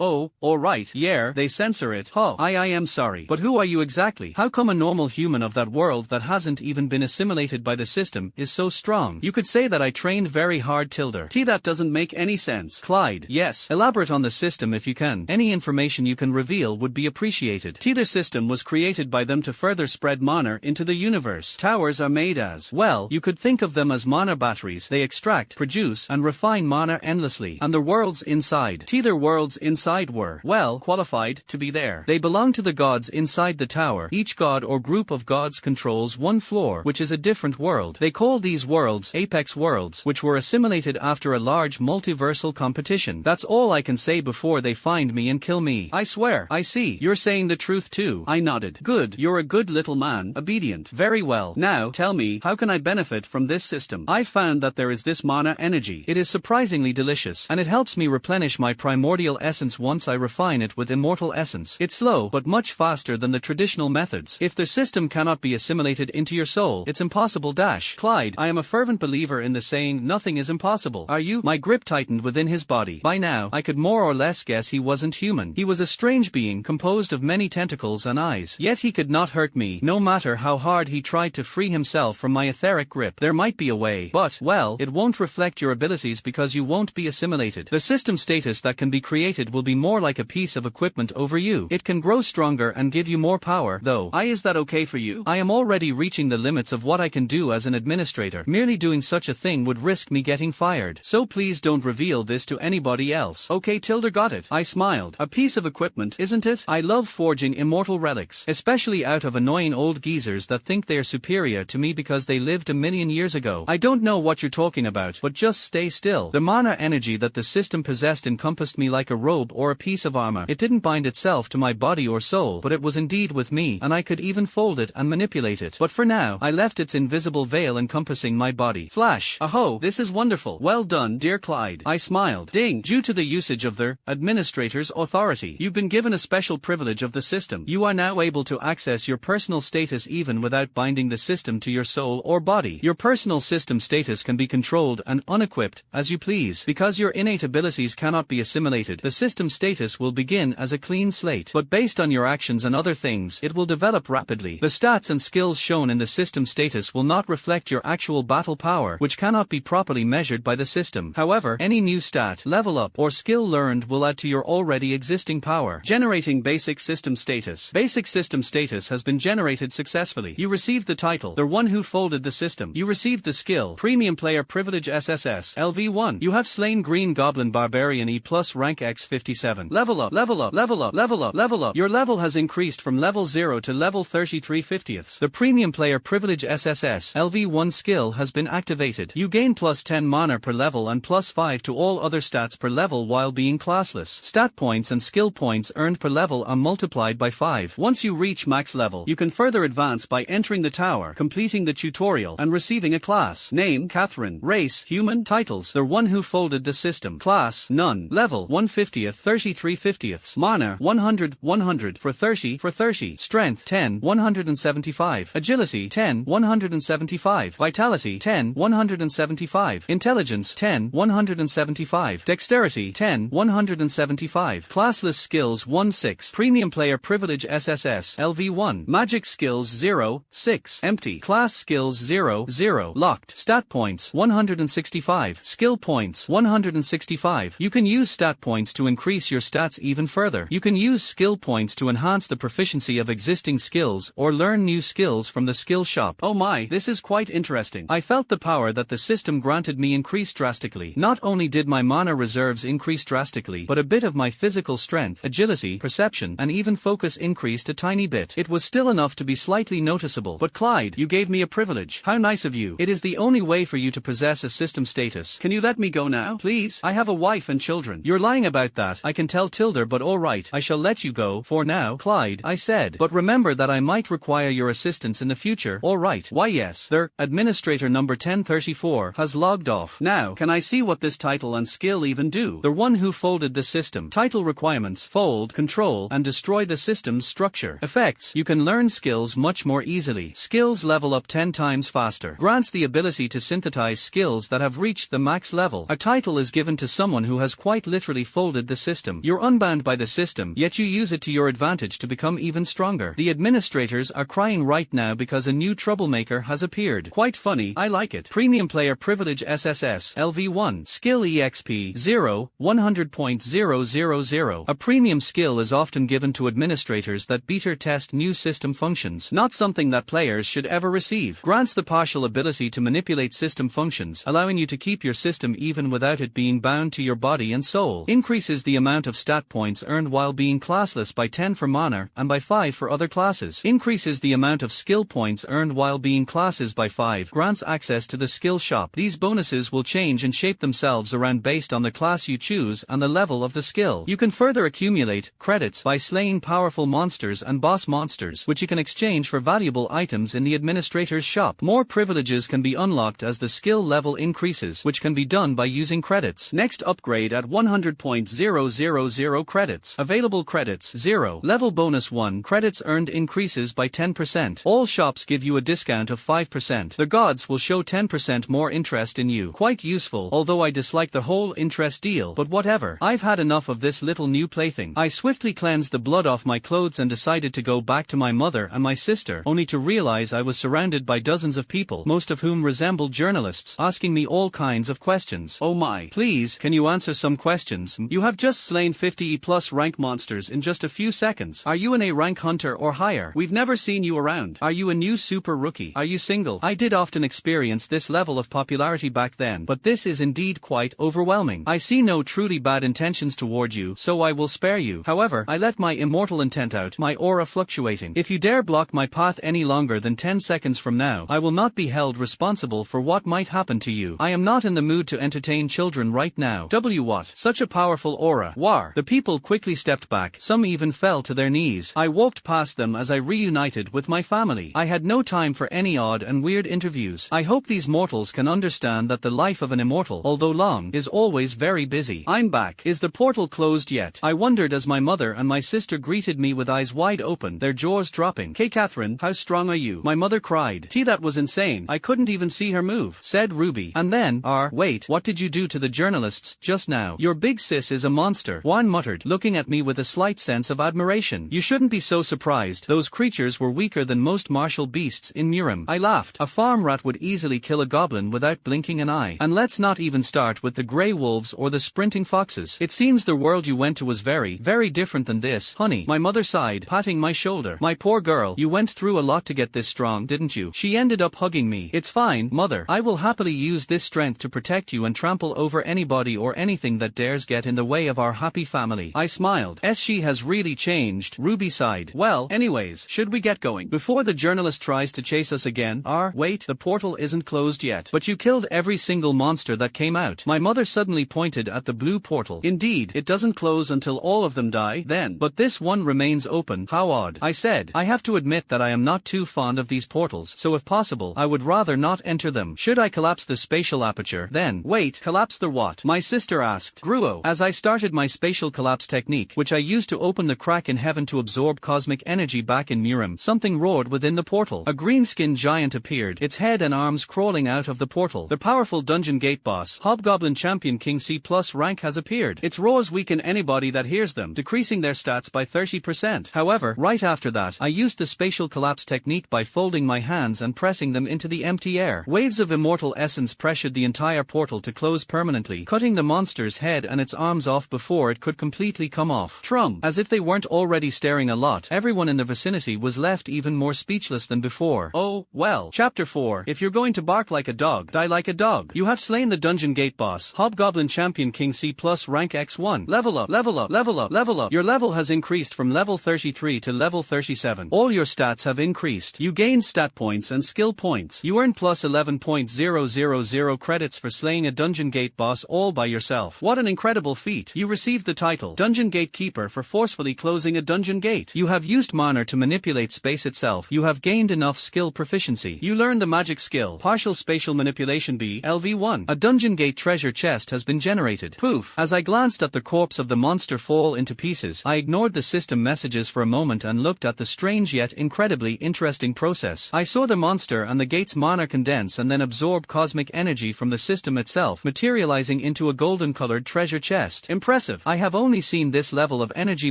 Oh, alright, yeah, they censor it. Huh. I am sorry. But who are you exactly? How come a normal human of that world that hasn't even been assimilated by the system is so strong? You could say that I trained very hard, Tilda. That doesn't make any sense. Clyde. Yes. Elaborate on the system if you can. Any information you can reveal would be appreciated. The system was created by them to further spread mana into the universe. Towers are made as, well, you could think of them as mana batteries. They extract, produce, and refine mana endlessly. And the worlds inside. Their worlds inside were, well, qualified to be there. They belong to the gods inside the tower. Each god or group of gods controls one floor, which is a different world. They call these worlds apex worlds, which were assimilated after a large multiversal competition. That's all I can say before they find me and kill me. I swear. I see. You're saying the truth too. I nodded. Good. You're a good little man. Obedient. Very well. Now, tell me, how can I benefit from this system? I found that there is this mana energy. It is surprisingly delicious, and it helps me replenish my primordial essence once I refine it with immortal essence. It's slow, but much faster than the traditional methods. If the system cannot be assimilated into your soul, it's impossible. Clyde, I am a fervent believer in the saying, nothing is impossible. Are you? My grip tightened within his body. By now, I could more or less guess he wasn't human. He was a strange being composed of many tentacles and eyes. Yet he could not hurt me, no matter how hard he tried to free himself from my etheric grip. There might be a way, but, well, it won't reflect your abilities because you won't be assimilated. The system status that can be created will be more like a piece of equipment over you. It can grow stronger and give you more power, though. Is that okay for you? I am already reaching the limits of what I can do as an administrator. Merely doing such a thing would risk me getting fired. So please don't reveal this to anybody else. Okay, Tilda, got it. I smiled. A piece of equipment, isn't it? I love forging immortal relics, especially out of annoying old geezers that think they're superior to me because they lived a million years ago. I don't know what you're talking about, but just stay still. The mana energy that the system possessed encompassed me like a robe or a piece of armor. It didn't bind itself to my body or soul, but it was indeed with me, and I could even fold it and manipulate it. But for now, I left its invisible veil encompassing my body. Flash. Aho, this is wonderful. Well done, dear Clyde. I smiled. Ding. Due to the usage of the administrator's authority, you've been given a special privilege of the system. You are now able to access your personal status even without binding the system to your soul or body. Your personal system status can be controlled and unequipped as you please. Because your innate abilities cannot be assimilated, the system status will begin as a clean slate. But based on your actions and other things, it will develop rapidly. The stats and skills shown in the system status will not reflect your actual battle power, which cannot be properly measured by the system. However, any new stat, level up, or skill learned will add to your already existing power. Generating basic system status. Basic system status has been generated successfully. You received the title, the one who folded the system. You received the skill, Premium Player Privilege SSS, LV1. You have slain Green Goblin Barbarian E+ rank X57. Level up, level up, level up, level up, level up. Your level has increased from level 0 to level 33/50. The Premium Player Privilege SSS, LV1 skill has been activated. You gain +10 mana per level and +5 to all other stats per level while being classless. Stat points and skill points earned per level are multiplied by 5. Once you reach max level, you can further advance by entering the tower, completing the tutorial, and receiving a class. Name, Catherine. Race, human. Titles, the one who folded the system. Class, none. Level, 150th, 33/50. Mana, 100 for 30. Strength, 10, 175. Agility, 10, 175. Vitality, 10, 175. Intelligence, 10, 175. Dexterity, 10, 175. Classless skills 1/6. Premium Player Privilege SSS, LV1. Magic skills 0, 6. Empty. Class skills 0, 0. Locked. Stat points 165. Skill points 165. You can use stat points to increase your stats even further. You can use skill points to enhance the proficiency of existing skills or learn new skills from the skill shop. Oh my, this is quite interesting. I felt the power that the system granted me increase drastically. Not only did my mana reserves increased drastically, but a bit of my physical strength, agility, perception, and even focus increased a tiny bit. It was still enough to be slightly noticeable. But Clyde, you gave me a privilege. How nice of you. It is the only way for you to possess a system status. Can you let me go now, please? I have a wife and children. You're lying about that, I can tell Tilda, but alright, I shall let you go, for now, Clyde, I said. But remember that I might require your assistance in the future. Alright. Why yes. Administrator number 1034 has logged off. Now, can I see what this title and skill even do? The one who folded the system. Title requirements: fold, control, and destroy the system's structure. Effects: you can learn skills much more easily. Skills level up 10 times faster. Grants the ability to synthesize skills that have reached the max level. A title is given to someone who has quite literally folded the system. You're unbound by the system, yet you use it to your advantage to become even stronger. The administrators are crying right now because a new troublemaker has appeared. Quite funny, I like it. Premium Player Privilege SSS LV1 Skill EXP 0 100.000. A premium skill is often given to administrators that beta test new system functions, not something that players should ever receive. Grants the partial ability to manipulate system functions, allowing you to keep your system even without it being bound to your body and soul. Increases the amount of stat points earned while being classless by 10 for mana, and by 5 for other classes. Increases the amount of skill points earned while being classes by 5. Grants access to the skill shop. These bonuses will change and shape themselves around based on the class you choose and the level of the skill. You can further accumulate credits by slaying powerful monsters and boss monsters, which you can exchange for valuable items in the administrator's shop. More privileges can be unlocked as the skill level increases, which can be done by using credits. Next upgrade at 100.000 credits. Available credits 0. Level bonus 1. Credits earned increases by 10%. All shops give you a discount of 5%. The gods will show 10% more interest in you. Quite useful, although I dislike the whole interest deal, but whatever. I've had enough of this little new plaything. I swiftly cleansed the blood off my clothes and decided to go back to my mother and my sister, only to realize I was surrounded by dozens of people, most of whom resembled journalists, asking me all kinds of questions. Oh my. Please, can you answer some questions? You have just slain 50 plus rank monsters in just a few seconds. Are you an A rank hunter or higher? We've never seen you around. Are you a new super rookie? Are you single? I did often experience this level of popularity back then, but this is indeed quite overwhelming. I see no truly bad intentions toward you, so I will spare you. However, I let my immortal intent out, my aura fluctuating. If you dare block my path any longer than 10 seconds from now, I will not be held responsible for what might happen to you. I am not in the mood to entertain children right now. What? Such a powerful aura. War. The people quickly stepped back, some even fell to their knees. I walked past them as I reunited with my family. I had no time for any odd and weird interviews. I hope these mortals can understand that the life of an immortal, although long, is always very busy. I'm back. Is the portal closed yet? I wondered as my mother and my sister greeted me with eyes wide open, their jaws dropping. K. Catherine, how strong are you? My mother cried. That was insane. I couldn't even see her move, said Ruby. And then, wait, what did you do to the journalists just now? Your big sis is a monster, Juan muttered, looking at me with a slight sense of admiration. You shouldn't be so surprised. Those creatures were weaker than most martial beasts in Murim. I laughed. A farm rat would easily kill a goblin without blinking an eye. And let's not even start with the grey wolves or the sprinting foxes. It seems the world you went to was very, very different than this, honey. My mother sighed, patting my shoulder. My poor girl, you went through a lot to get this strong, didn't you? She ended up hugging me. It's fine, mother. I will happily use this strength to protect you and trample over anybody or anything that dares get in the way of our happy family. I smiled. She has really changed, Ruby sighed. Well, anyways, should we get going? Before the journalist tries to chase us again? Wait, the portal isn't closed yet. But you killed every single monster that came out. My mother suddenly pointed at the blue portal. Indeed, it doesn't close until all of them die, then. But this one remains open. How odd. I said. I have to admit that I am not too fond of these portals, so if possible, I would rather not enter them. Should I collapse the spatial aperture? Then. Wait, collapse the what? My sister asked. Gruo. As I started my spatial collapse technique, which I used to open the crack in heaven to absorb cosmic energy back in Murim, something roared within the portal. A green-skinned giant appeared, its head and arms crawling out of the portal. The powerful dungeon gate boss, Hobgoblin Champion King C+ rank has appeared. Its roars weaken anybody that hears them, decreasing their stats by 30%. However, right after that, I used the spatial collapse technique by folding my hands and pressing them into the empty air. Waves of immortal essence pressured the entire portal to close permanently, cutting the monster's head and its arms off before it could completely come off. Trum. As if they weren't already staring a lot, everyone in the vicinity was left even more speechless than before. Oh, well. Chapter 4. If you're going to bark like a dog, die like a dog. You have slain the dungeon gate boss, Hobgoblin Champion King C plus rank X1. Level up, level up, level up, level up. Your level has increased from level 33 to level 37. All your stats have increased. You gained stat points and skill points. You earned plus 11.000 credits for slaying a dungeon gate boss all by yourself. What an incredible feat. You received the title Dungeon Gatekeeper for forcefully closing a dungeon gate. You have used mana to manipulate space itself. You have gained enough skill proficiency. You learned the magic skill Partial Spatial Manipulation B LV1. A dungeon gate treasure chest has been generated. Poof. As I glanced at the corpse of the monster fall into pieces, I ignored the system messages for a moment and looked at the strange yet incredibly interesting process. I saw the monster and the gate's mana condense and then absorb cosmic energy from the system itself, materializing into a golden-colored treasure chest. Impressive. I have only seen this level of energy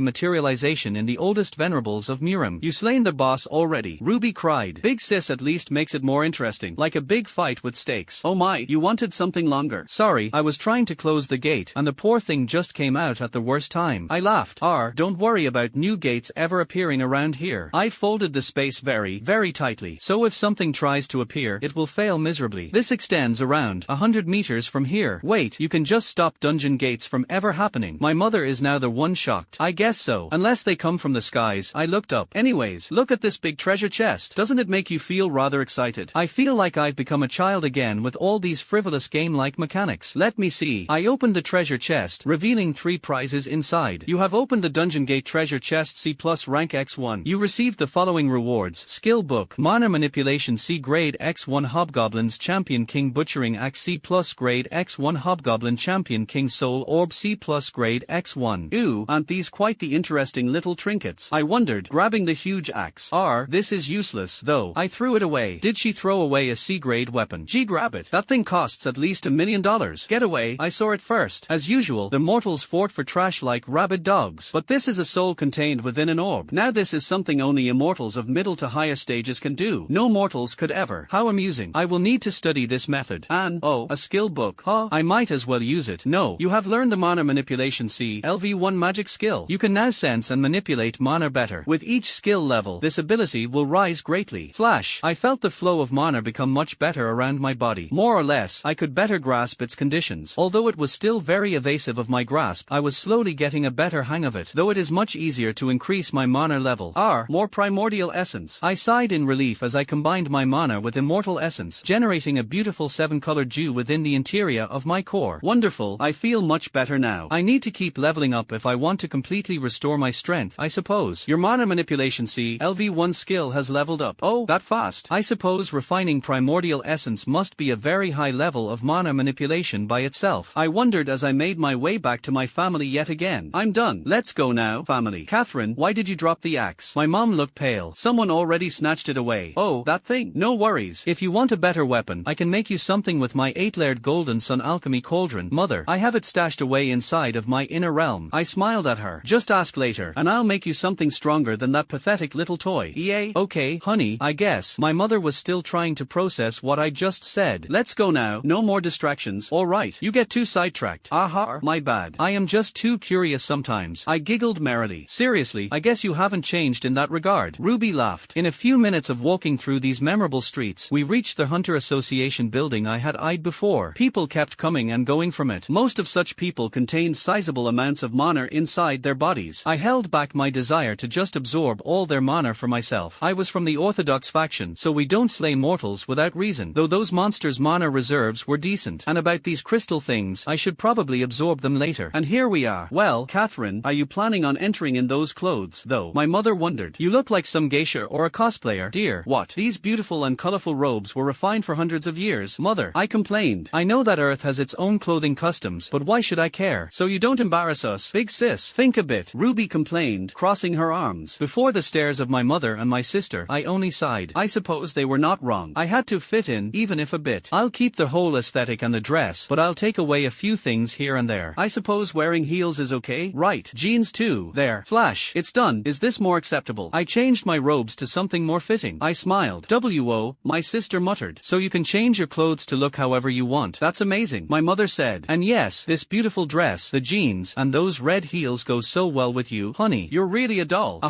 materialization in the oldest venerables of Murim. You slain the boss already, Ruby cried. Big sis at least makes it more interesting, like a big fight with stakes. Oh my, you wanted something longer. Sorry, I was trying to close the gate, and the poor thing just came out at the worst time. I laughed. Don't worry about new gates ever appearing around here. I folded the space very, very tightly, so if something tries to appear, it will fail miserably. This extends around 100 meters from here. Wait, you can just stop dungeon gates from ever happening. My mother is now the one shocked. I guess so. Unless they come from the skies. I looked up. Anyways, look at this big treasure chest. Doesn't it make you feel rather excited? I feel like I've become a child again with all these frivolous game-like mechanics. Let me see. I opened the treasure chest, revealing 3 prizes inside. You have opened the dungeon gate treasure chest C plus rank X1. You received the following rewards. Skill book, Mana Manipulation C grade X1 Hobgoblins Champion King Butchering Axe C plus grade X1 Hobgoblin Champion King Soul Orb C plus grade X1. Ooh, aren't these quite the interesting little trinkets? I wondered, grabbing the huge axe. This is useless, though. I threw it away. Did she throw away a C grade weapon? Gee, grab it. That thing costs at least $1 million. Get away. I saw it first. As usual, the mortals fought for trash like rabid dogs. But this is a soul contained within an orb. Now this is something only immortals of middle to higher stages can do. No mortals could ever. How amusing. I will need to study this method. And, oh, a skill book. I might as well use it. No, you have learned the Mana Manipulation C LV1 magic skill. You can now sense and manipulate mana better. With each skill level, this ability will rise greatly. Flash. I felt the flow of mana become much better around my body. More or less, I could better grasp its conditions. Although it was still very evasive of my grasp, I was slowly getting a better hang of it, though it is much easier to increase my mana level. More primordial essence. I sighed in relief as I combined my mana with immortal essence, generating a beautiful 7-colored dew within the interior of my core. Wonderful, I feel much better now. I need to keep leveling up if I want to completely restore my strength, I suppose. Your Mana Manipulation C LV1 skill has leveled up. Oh, that fast. I suppose refining primordial essence must be a very high level of mana manipulation by itself. I wondered as I made my way back to my family yet again. I'm done. Let's go now, family. Catherine, why did you drop the axe? My mom looked pale. Someone already snatched it away. Oh, that thing. No worries. If you want a better weapon, I can make you something with my 8-layered golden sun alchemy cauldron. Mother, I have it stashed away inside of my inner realm. I smiled at her. Just ask later, and I'll make you something stronger than that pathetic little toy. EA? Okay, honey, I guess. My mother was still trying to process what I just said. Let's go now. No more distractions. Alright, you get too sidetracked. My bad. I am just too curious sometimes. I giggled merrily. Seriously, I guess you haven't changed in that regard. Ruby laughed. In a few minutes of walking through these memorable streets, we reached the Hunter Association building I had eyed before. People kept coming and going from it. Most of such people contained sizable amounts of mana inside their bodies. I held back my desire to just absorb all their mana for myself. I was from the Orthodox faction, so we don't slay mortals without reason, though those monsters' mana reserves were decent. And about these crystal things, I should probably absorb them later. And here we are. Well, Catherine, are you planning on entering in those clothes, though? My mother wondered. You look like some geisha or a cosplayer. Dear, what? These beautiful and colorful robes were refined for hundreds of years. Mother, I complained. I know that Earth has its own clothing customs, but why should I care? So you don't embarrass us. Big sis, think a bit. Ruby complained, crossing her arms. Before the stares of my mother and my sister, I only sighed. I suppose they were not wrong. I had to fit in, even if a bit. I'll keep the whole aesthetic and the dress, but I'll take away a few things here and there. I suppose wearing heels is okay? Right. Jeans too. There. Flash. It's done. Is this more acceptable? I changed my robes to something more fitting. I smiled. W.O., my sister muttered. So you can change your clothes to look however you want. That's amazing. My mother said. And yes, this beautiful dress, the jeans, and those red heels go so well with you. Honey, you're really a doll.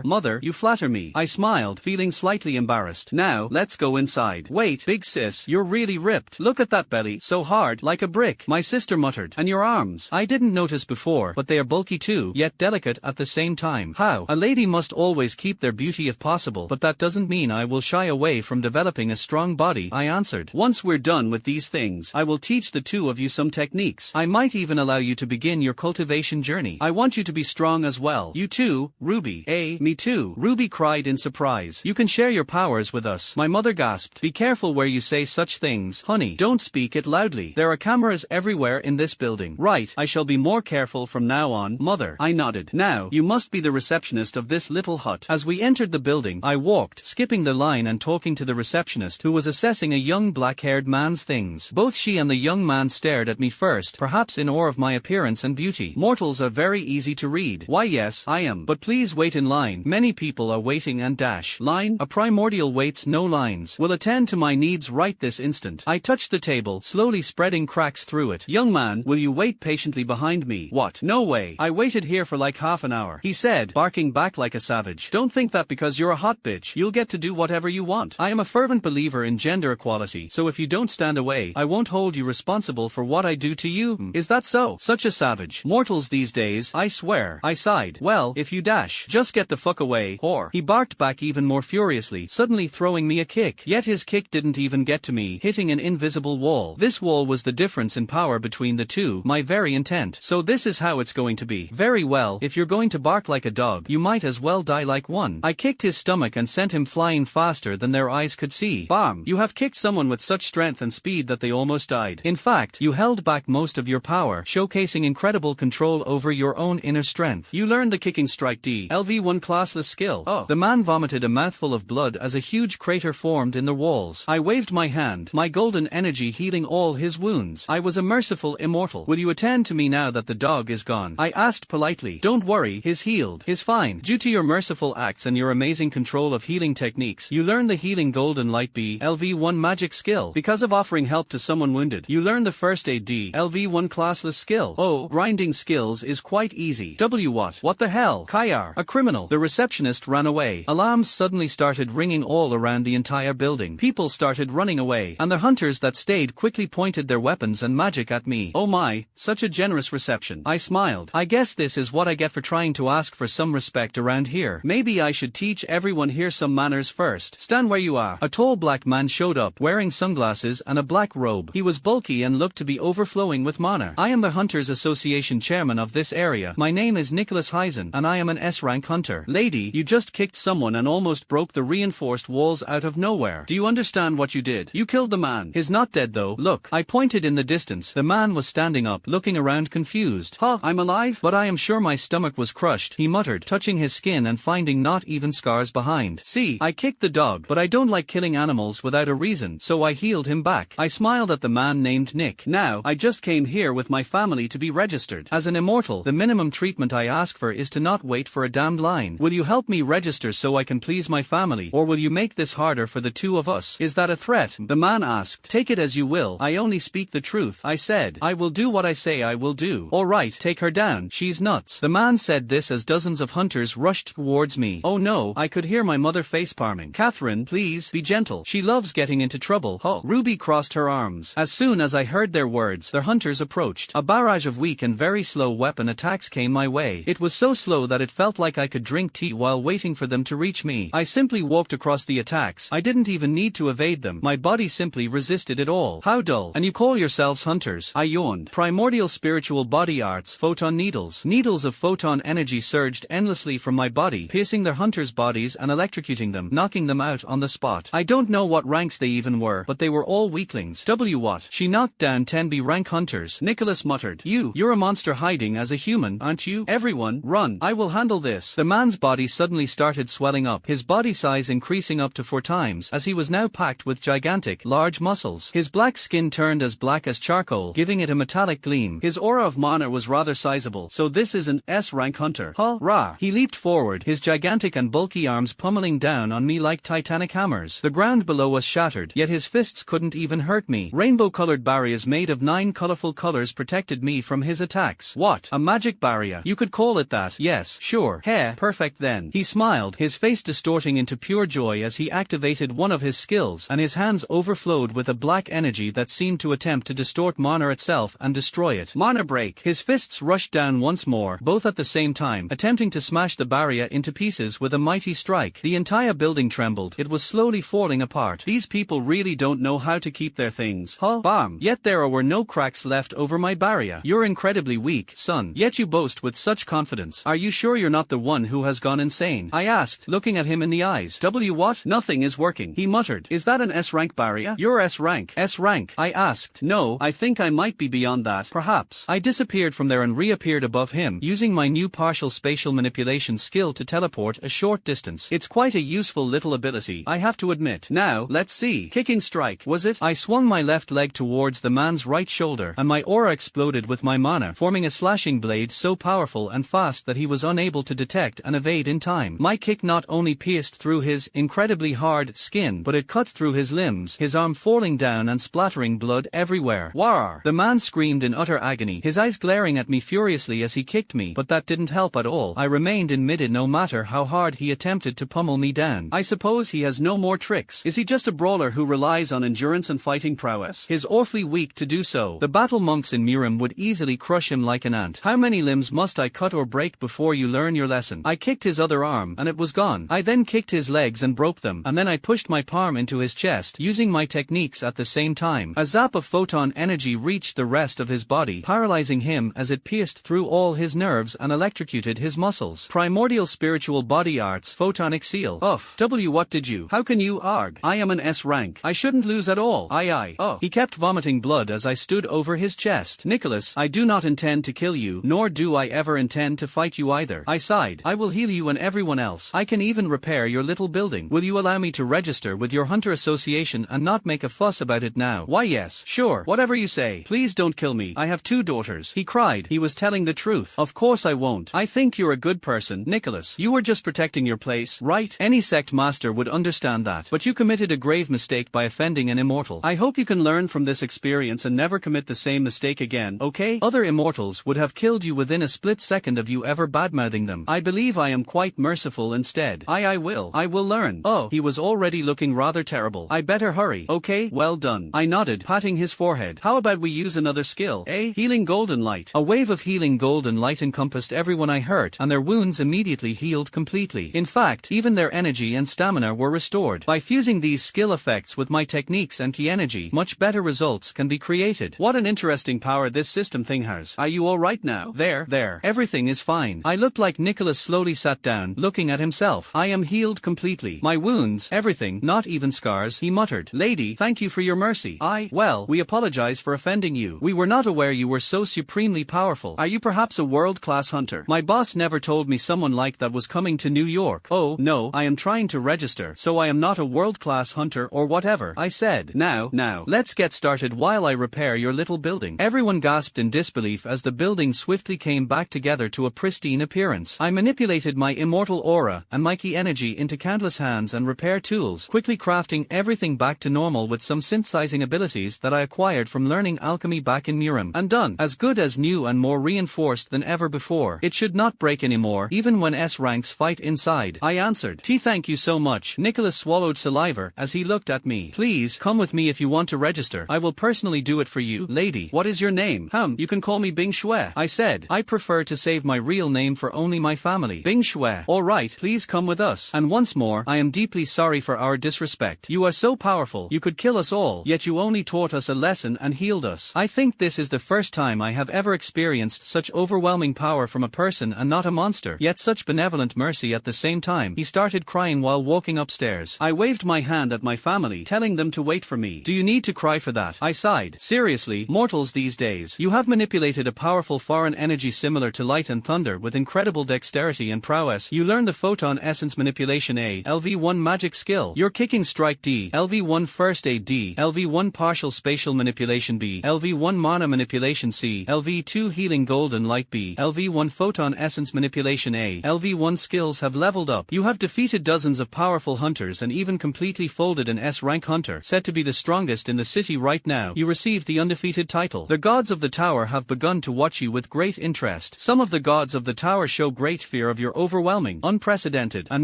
Mother, you flatter me. I smiled, feeling slightly embarrassed. Now, let's go inside. Wait, big sis, you're really ripped. Look at that belly, so hard, like a brick. My sister muttered. And your arms? I didn't notice before, but they are bulky too, yet delicate at the same time. How? A lady must always keep their beauty if possible, but that doesn't mean I will shy away from developing a strong body, I answered. Once we're done with these things, I will teach the two of you some techniques. I might even allow you to begin your cultivation journey. I want you to be strong as well. You too, Ruby. Me too, Ruby cried in surprise. You can share your powers with us. My mother gasped. Be careful where you say such things, honey. Don't speak it loudly. There are cameras everywhere in this building. Right, I shall be more careful from now on, mother. I nodded. Now, you must be the receptionist of this little hut. As we entered the building, I walked, skipping the line and talking to the receptionist, who was assessing a young black-haired man's things. Both she and the young man stared at me first, perhaps in awe of my appearance and beauty. Mortals are very easy to read. Why yes, I am. But please wait in line. Many people are waiting and dash. Line? A primordial waits no lines. Will attend to my needs right this instant. I touched the table, slowly spreading cracks through it. Young man, will you wait patiently behind me? What? No way. I waited here for like half an hour, he said, barking back like a savage. Don't think that because you're a hot bitch, you'll get to do whatever you want. I am a fervent believer in gender equality, so if you don't stand away, I won't hold you responsible for what I do to you. Is that so? Such a savage. Mortals these days, I swear. I sighed. Well, if you dash, just get the fuck away, whore. He barked back even more furiously, suddenly throwing me a kick. Yet his kick didn't even get to me, hitting an invisible wall. This wall was the difference in power between the two, my very intent. So this is how it's going to be. Very well, if you're going to bark like a dog, you might as well die like one. I kicked his stomach and sent him flying faster than their eyes could see. Bam! You have kicked someone with such strength and speed that they almost died. In fact, you held back most of your power, showcasing incredible control over your own inner strength. You learned the kicking strike D. LV1 classless skill. Oh. The man vomited a mouthful of blood as a huge crater formed in the walls. I waved my hand, my golden energy healing all his wounds. I was a merciful immortal. Will you attend to me now that the dog is gone? I asked politely. Don't worry, he's healed. He's fine. Due to your merciful acts and your amazing control of healing techniques, you learn the healing golden light B. LV1 magic skill. Because of offering help to someone wounded, you learn the first aid D. LV1 classless skill. Oh, grinding skills is quite easy. W what? What the hell? Kayar, a criminal. The receptionist ran away. Alarms suddenly started ringing all around the entire building. People started running away, and the hunters that stayed quickly pointed their weapons and magic at me. Oh my, such a generous reception. I smiled. I guess this is what I get for trying to ask for some respect around here. Maybe I should teach everyone here some manners first. Stand where you are. A tall black man showed up, wearing sunglasses and a black robe. He was bulky and looked to be overflowing with mana. I am the Hunters Association chairman of this area. My name is Nicholas Heisen, and I am an S-rank hunter. Lady, you just kicked someone and almost broke the reinforced walls out of nowhere. Do you understand what you did? You killed the man. He's not dead though. Look. I pointed in the distance. The man was standing up, looking around confused. Huh, I'm alive? But I am sure my stomach was crushed, he muttered, touching his skin and finding not even scars behind. See, I kicked the dog, but I don't like killing animals without a reason, so I healed him back. I smiled at the man named Nick. Now, I just came here with my family to be registered. As an immortal, the minimum treatment I ask for is to not wait for a damned line. Will you help me register so I can please my family, or will you make this harder for the two of us? Is that a threat? The man asked. Take it as you will. I only speak the truth, I said. I will do what I say I will do. Alright, take her down. She's nuts. The man said this as dozens of hunters rushed towards me. Oh no, I could hear my mother facepalming. Catherine, please, be gentle. She loves getting into trouble. Oh. Ruby crossed her arms. As soon as I heard their words, the hunters approached. A barrage of weak and very slow weapon attacks came my way. It was so slow that it felt like I could drink tea while waiting for them to reach me. I simply walked across the attacks. I didn't even need to evade them. My body simply resisted it all. How dull. And you call yourselves hunters? I yawned. Primordial spiritual body arts. Photon needles. Needles of photon energy surged endlessly from my body, piercing their hunters' bodies and electrocuting them, knocking them out on the spot. I don't know what ranks they even were, but they were all weaklings. W what? She knocked down 10 B rank hunters. Nicholas muttered. You're a monster hiding as a human, aren't you? Everyone, run. I will handle this. The man's body suddenly started swelling up, his body size increasing up to 4 times, as he was now packed with gigantic, large muscles. His black skin turned as black as charcoal, giving it a metallic gleam. His aura of mana was rather sizable, so this is an S-rank hunter. Huh? Rah! He leaped forward, his gigantic and bulky arms pummeling down on me like titanic hammers. The ground below us shattered, yet his fists couldn't even hurt me. Rainbow-colored barriers made of 9 colorful colors protected me from his attacks. What? A magic barrier? You could call it that. Yes, sure. Heh, perfect then. He smiled, his face distorting into pure joy as he activated one of his skills, and his hands overflowed with a black energy that seemed to attempt to distort mana itself and destroy it. Mana break. His fists rushed down once more, both at the same time, attempting to smash the barrier into pieces with a mighty strike. The entire building trembled. It was slowly falling apart. These people really don't know how to keep their things. Huh? Bam. Yet there were no cracks left over my barrier. You're incredibly weak, son. Yet you boast with such confidence. Are you sure you're not the one who has gone insane? I asked, looking at him in the eyes. What? Nothing is working. He muttered. Is that an S-rank barrier? You're S-rank. S-rank? I asked. No, I think I might be beyond that. Perhaps. I disappeared from there and reappeared above him, using my new partial spatial manipulation skill to teleport a short distance. It's quite a useful little ability, I have to admit. Now, let's see. Kicking strike, was it? I swung my left leg towards the man's right shoulder, and my aura exploded with my mana, forming a slashing blade so powerful and fast that he was unable to detect and evade in time. My kick not only pierced through his incredibly hard skin, but it cut through his limbs, his arm falling down and splattering blood everywhere. War! The man screamed in utter agony, his eyes glaring at me furiously as he kicked me, but that didn't help at all. I remained in mid no matter how hard he attempted to pummel me down. I suppose he has no more tricks. Is he just a brawler who relies on endurance and fighting prowess? He's awfully weak to do so. The battle monks in Miram would easily crush him like an ant. How many limbs must I cut or break before you learn your lesson? I kicked his other arm, and it was gone. I then kicked his legs and broke them, and then I pushed my palm into his chest, using my techniques at the same time. A zap of photon energy reached the rest of his body, paralyzing him as it pierced through all his nerves and electrocuted his muscles. Primordial spiritual body arts, photonic seal. Uff. What did you? How can you arg? I am an S rank. I shouldn't lose at all. Aye. Oh. He kept vomiting blood as I stood over his chest. Nicholas, I do not intend to kill you, nor do I ever intend to fight you either. I sighed. I will heal you and everyone else. I can even repair your little building. Will you allow me to register with your hunter association and not make a fuss about it now? Why yes, sure, whatever you say. Please don't kill me. I have 2 daughters. He cried. He was telling the truth. Of course I won't. I think you're a good person, Nicholas. You were just protecting your place, right? Any sect master would understand that. But you committed a grave mistake by offending an immortal. I hope you can learn from this experience and never commit the same mistake again, okay? Other immortals would have killed you within a split second of you ever badmouthing them. I believe I am quite merciful instead. I will learn. Oh, he was already looking rather terrible. I better hurry. Okay, well done. I nodded, patting his forehead. How about we use another skill, eh? Healing golden light. A wave of healing golden light encompassed everyone I hurt, and their wounds immediately healed completely. In fact, even their energy and stamina were restored. By fusing these skill effects with my techniques and ki energy, much better results can be created. What an interesting power this system thing has. Are you alright now? There. Everything is fine. I looked like Nicholas slowly sat down, looking at himself. I am healed completely. My wounds, everything, not even scars, he muttered. Lady, thank you for your mercy. Well, we apologize for offending you. We were not aware you were so supremely powerful. Are you perhaps a world-class hunter? My boss never told me someone like that was coming to New York. Oh, no, I am trying to register, so I am not a world-class hunter or whatever, I said. Now, let's get started while I repair your little building. Everyone gasped in disbelief as the building swiftly came back together to a pristine appearance. I manipulated my immortal aura and my ki energy into countless hands and repair tools, quickly crafting everything back to normal with some synthesizing abilities that I acquired from learning alchemy back in Miram. And done. As good as new and more reinforced than ever before. It should not break anymore, even when S ranks fight inside. I answered. Thank you so much. Nicholas swallowed saliva as he looked at me. Please, come with me if you want to register. I will personally do it for you. Lady, what is your name? You can call me Bing Shui. I said. I prefer to save my real name for only my family. Bing Shui. Alright, please come with us. And once more, I am deeply sorry for our disrespect. You are so powerful, you could kill us all, yet you only taught us a lesson and healed us. I think this is the first time I have ever experienced such overwhelming power from a person and not a monster, yet such benevolent mercy at the same time. He started crying while walking upstairs. I waved my hand at my family, telling them to wait for me. Do you need to cry for that? I sighed. Seriously, mortals these days. You have manipulated a powerful foreign energy similar to light and thunder with incredible dexterity and prowess. You learned the photon essence manipulation A, LV1 magic skill. Your kicking strike D, LV1 first aid D, LV1 partial spatial manipulation B, LV1 mana manipulation C, LV2 healing golden light B, LV1 photon essence manipulation A, LV1 skills have leveled up. You have defeated dozens of powerful hunters and even completely folded an S-rank hunter, said to be the strongest in the city right now. You received the undefeated title. The gods of the tower have begun to watch you with great interest. Some of the gods of the tower show great fear of your overwhelming, unprecedented, and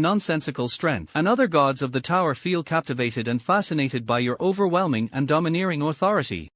nonsensical strength, and other gods of the tower feel captivated and fascinated by your overwhelming and domineering authority.